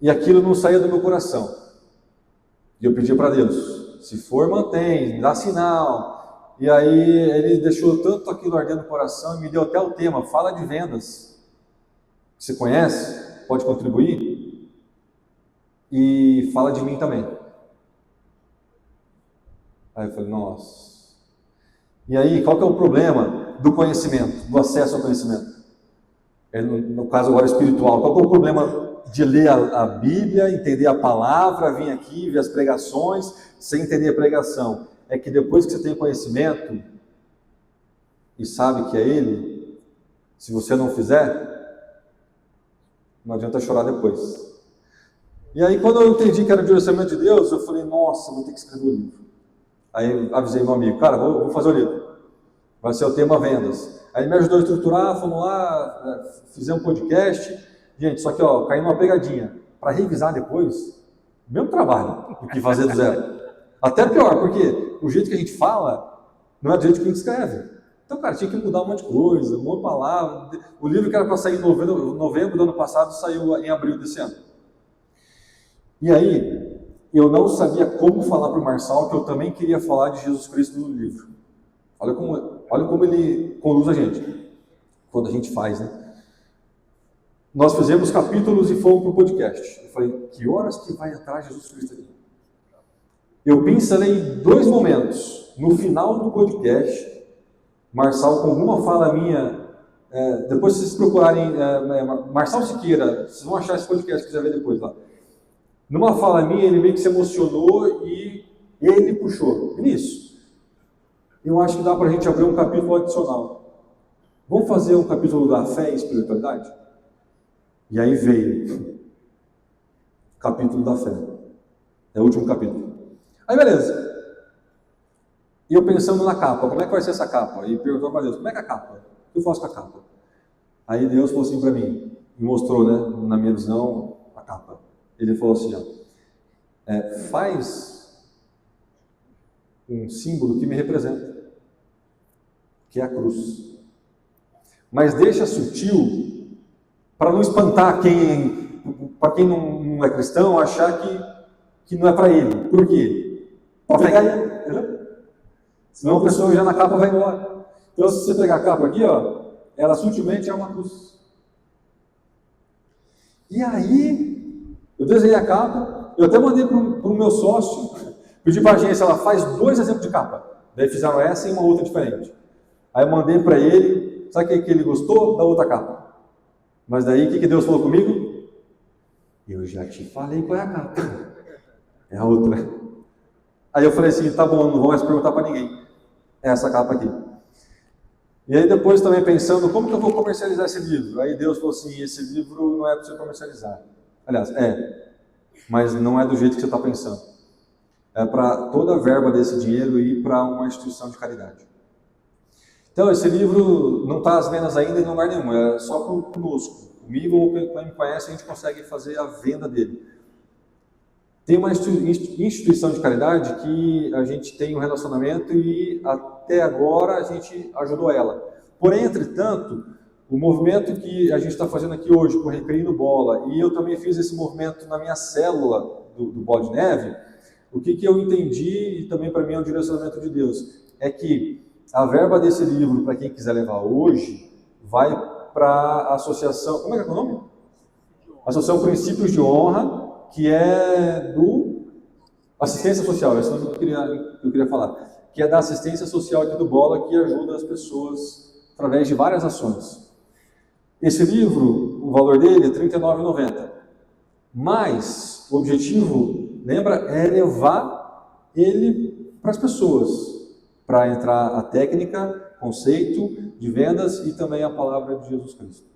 [SPEAKER 2] E aquilo não saía do meu coração. E eu pedi para Deus, se for, mantém, dá sinal. E aí Ele deixou tanto aquilo ardendo no coração e me deu até o tema, fala de vendas. Você conhece? Pode contribuir? E fala de mim também. Aí eu falei, nossa. E aí, qual que é o problema do conhecimento, do acesso ao conhecimento? No caso agora espiritual, qual que é o problema de ler a Bíblia, entender a palavra, vir aqui, ver as pregações, sem entender a pregação? É que depois que você tem conhecimento e sabe que é Ele, se você não fizer, não adianta chorar depois. E aí, quando eu entendi que era o direcionamento de Deus, eu falei, nossa, vou ter que escrever o livro. Aí avisei meu amigo, cara, vou fazer o livro. Vai ser o tema vendas. Aí ele me ajudou a estruturar, fomos lá, fizemos um podcast. Gente, só que caiu numa pegadinha. Para revisar depois, mesmo trabalho do que fazer do zero. Até pior, porque o jeito que a gente fala não é do jeito que a gente escreve. Então, cara, tinha que mudar um monte de coisa, um monte de palavra. O livro que era para sair em novembro do ano passado saiu em abril desse ano. E aí, eu não sabia como falar para o Marçal que eu também queria falar de Jesus Cristo no livro. Olha como ele conduz a gente, quando a gente faz, né? Nós fizemos capítulos e fomos para o podcast. Eu falei, que horas que vai atrás de Jesus Cristo aqui? Eu pincelei 2 momentos. No final do podcast, Marçal, com alguma fala minha, depois se vocês procurarem Marçal Siqueira, vocês vão achar esse podcast, se quiser ver depois lá. Numa fala minha, ele meio que se emocionou e ele puxou. Vinícius, eu acho que dá para a gente abrir um capítulo adicional. Vamos fazer um capítulo da fé e espiritualidade? E aí veio capítulo da fé. É o último capítulo. Aí beleza. E eu pensando na capa, como é que vai ser essa capa? E perguntou para Deus, como é que é a capa? O que eu faço com a capa? Aí Deus falou assim para mim, me mostrou, né, na minha visão, a capa. Ele falou assim, faz um símbolo que me representa, que é a cruz. Mas deixa sutil, para não espantar para quem não é cristão, achar que não é para ele. Por quê? Para pegar ele, entendeu? Senão a pessoa já na capa vai embora. Então, se você pegar a capa aqui, ela sutilmente é uma cruz. E aí, Eu desenhei a capa, eu até mandei para o meu sócio, pedi para a agência, ela faz 2 exemplos de capa. Daí fizeram essa e uma outra diferente. Aí eu mandei para ele, sabe o que ele gostou? Da outra capa. Mas daí, o que Deus falou comigo? Eu já te falei qual é a capa. É a outra. Aí eu falei assim, tá bom, não vou mais perguntar para ninguém. É essa capa aqui. E aí depois também pensando, como que eu vou comercializar esse livro? Aí Deus falou assim, esse livro não é para você comercializar. Aliás, mas não é do jeito que você está pensando. É para toda a verba desse dinheiro ir para uma instituição de caridade. Então, esse livro não está às vendas ainda em lugar nenhum, é só conosco. Comigo ou quem me conhece, a gente consegue fazer a venda dele. Tem uma instituição de caridade que a gente tem um relacionamento e até agora a gente ajudou ela. Porém, entretanto, o movimento que a gente está fazendo aqui hoje com o Recreio no Bola, e eu também fiz esse movimento na minha célula do Bola de Neve, o que eu entendi, e também para mim é um direcionamento de Deus, é que a verba desse livro, para quem quiser levar hoje, vai para a associação, como é que é o nome? Associação Princípios de Honra, que é do Assistência Social, esse é o nome que eu queria falar, que é da assistência social aqui do Bola, que ajuda as pessoas através de várias ações. Esse livro, o valor dele é R$ 39,90, mas o objetivo, lembra, é levar ele para as pessoas, para entrar a técnica, conceito de vendas e também a palavra de Jesus Cristo.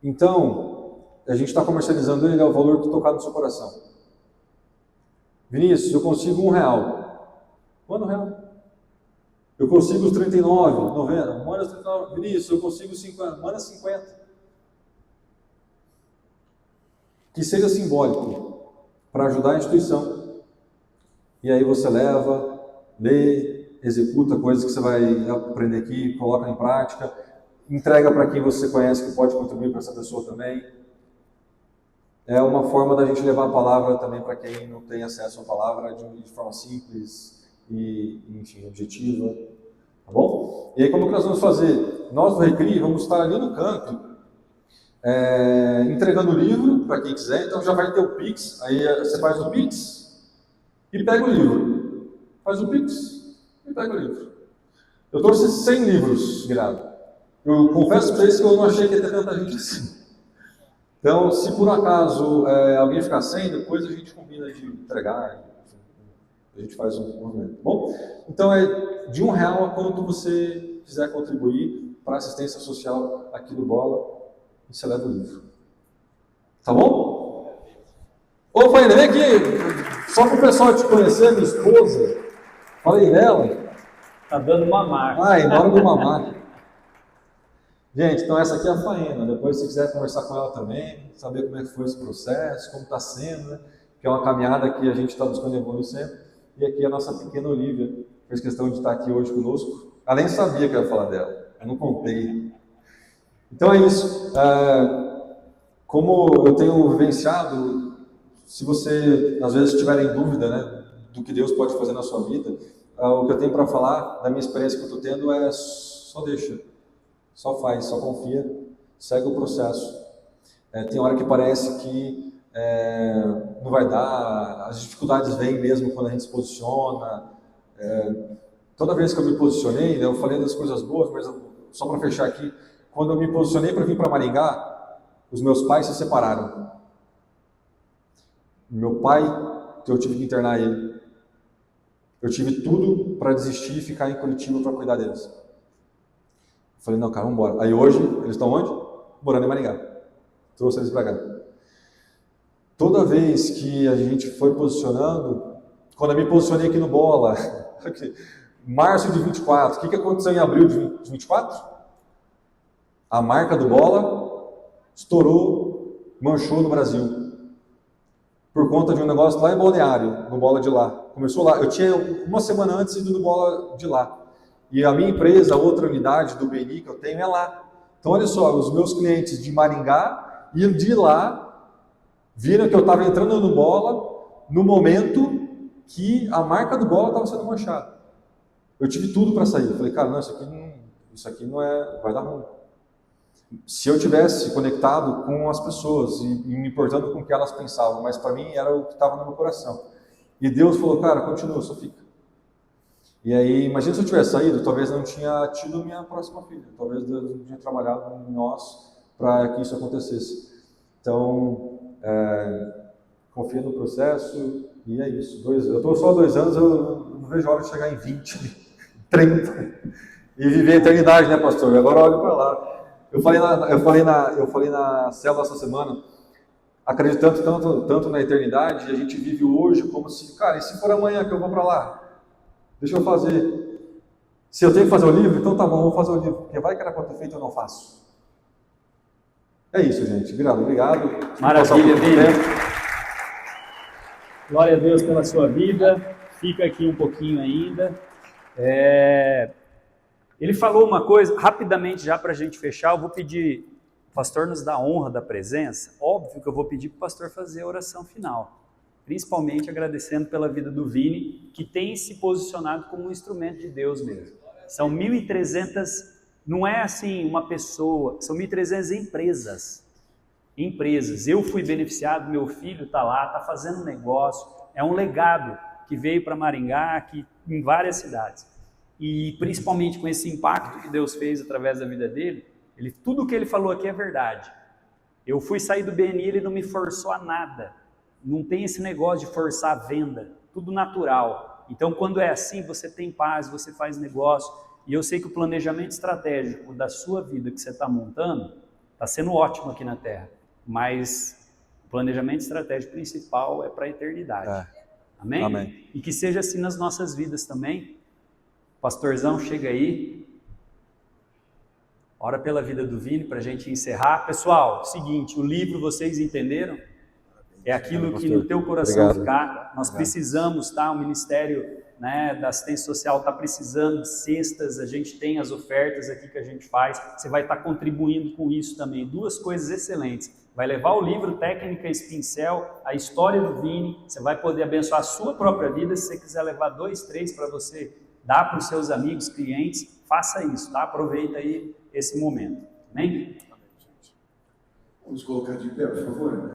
[SPEAKER 2] Então, a gente está comercializando ele ao valor que tocar no seu coração. Vinícius, eu consigo R$1. Manda R$1. Eu consigo os R$39,90. Manda os R$39. Vinícius, eu consigo 50. Manda 50. Que seja simbólico, para ajudar a instituição. E aí você leva, lê, executa coisas que você vai aprender aqui, coloca em prática, entrega para quem você conhece que pode contribuir para essa pessoa também. É uma forma da gente levar a palavra também para quem não tem acesso à palavra de forma simples e, enfim, objetiva. Tá bom? E aí como que nós vamos fazer? Nós do Recri vamos estar ali no canto, entregando o livro para quem quiser. Então já vai ter o Pix, aí você faz o Pix e pega o livro. Faz o Pix e pega o livro. Eu trouxe 100 livros virados. Eu confesso para vocês que eu não achei que ia ter tanta gente assim. Então, se por acaso alguém ficar sem, depois a gente combina de entregar, a gente faz um movimento, tá bom? Então é de R$1 a quanto você quiser contribuir para a assistência social aqui do Bola, e você leva o livro. Tá bom? Ô, Faína, vem aqui, só para o pessoal te conhecer, minha esposa, falei dela.
[SPEAKER 1] Tá dando uma marca.
[SPEAKER 2] Ai, na hora do mamar. Gente, então essa aqui é a Faína. Depois, se quiser conversar com ela também, saber como é que foi esse processo, como está sendo, né? Que é uma caminhada que a gente está buscando evoluir sempre. E aqui a nossa pequena Olivia, fez questão de estar aqui hoje conosco. Ela nem sabia que eu ia falar dela, eu não contei. Então é isso. Como eu tenho vivenciado, se você às vezes tiver em dúvida, né, do que Deus pode fazer na sua vida, o que eu tenho para falar da minha experiência que eu estou tendo é só deixa. Só faz, só confia, segue o processo. Tem hora que parece que não vai dar, as dificuldades vêm mesmo quando a gente se posiciona. Toda vez que eu me posicionei, né, eu falei das coisas boas, mas só para fechar aqui, quando eu me posicionei para vir para Maringá, os meus pais se separaram. Meu pai, eu tive que internar ele. Eu tive tudo para desistir e ficar em Curitiba para cuidar deles. Falei, não, cara, vamos embora. Aí hoje, eles estão onde? Morando em Maringá. Trouxe eles para cá. Toda vez que a gente foi posicionando, quando eu me posicionei aqui no Bola, março de 24, o que aconteceu em abril de 24? A marca do Bola estourou, manchou no Brasil. Por conta de um negócio lá em Balneário, no Bola de lá. Começou lá. Eu tinha uma semana antes ido no Bola de lá. E a minha empresa, a outra unidade do BNI que eu tenho é lá. Então, olha só, os meus clientes de Maringá e de lá viram que eu estava entrando no Bola no momento que a marca do Bola estava sendo manchada. Eu tive tudo para sair. Eu falei, cara, não, isso aqui não vai dar ruim. se eu tivesse conectado com as pessoas e me importando com o que elas pensavam, mas para mim era o que estava no meu coração. E Deus falou, cara, continua, só fica. E aí, imagina se eu tivesse saído, talvez não tinha tido minha próxima filha, talvez Deus não tinha trabalhado em nós para que isso acontecesse. Então, confia no processo e é isso. Eu estou só há 2 anos, eu não vejo a hora de chegar em 20, 30 e viver a eternidade, né, pastor? Agora olho para lá. Eu falei na célula essa semana, acreditando tanto na eternidade, a gente vive hoje como se, cara, e se for amanhã que eu vou para lá? Deixa eu fazer. Se eu tenho que fazer o livro, então tá bom, eu vou fazer o livro, porque vai que era para ter feito, eu não faço. É isso, gente. Obrigado.
[SPEAKER 1] Maravilha, Vini. Glória a Deus pela sua vida. Fica aqui um pouquinho ainda. Ele falou uma coisa, rapidamente já para a gente fechar, eu vou pedir, o pastor nos dá a honra da presença, óbvio que eu vou pedir para o pastor fazer a oração final, principalmente agradecendo pela vida do Vini, que tem se posicionado como um instrumento de Deus mesmo. São 1.300, não é assim uma pessoa, são 1.300 empresas. Eu fui beneficiado, meu filho está lá, está fazendo negócio, é um legado que veio para Maringá, aqui em várias cidades. E principalmente com esse impacto que Deus fez através da vida dele, tudo o que ele falou aqui é verdade. Eu fui sair do BNI, ele não me forçou a nada. Não tem esse negócio de forçar a venda, tudo natural. Então, quando é assim, você tem paz, você faz negócio. E eu sei que o planejamento estratégico da sua vida que você está montando está sendo ótimo aqui na Terra. Mas o planejamento estratégico principal é para a eternidade. Amém?
[SPEAKER 2] Amém?
[SPEAKER 1] E que seja assim nas nossas vidas também. Pastorzão, chega aí. Ora pela vida do Vini para a gente encerrar. Pessoal, seguinte, o livro vocês entenderam? É aquilo que no teu coração ficar. Nós precisamos, tá? O Ministério, né, da Assistência Social está precisando de cestas, a gente tem as ofertas aqui que a gente faz. Você vai estar contribuindo com isso também. 2 coisas excelentes. Vai levar o livro Técnicas Pincel, a história do Vini. Você vai poder abençoar a sua própria vida. Se você quiser levar 2, 3 para você dar para os seus amigos, clientes, faça isso, tá? Aproveita aí esse momento. Amém?
[SPEAKER 9] Vamos colocar de pé, por favor.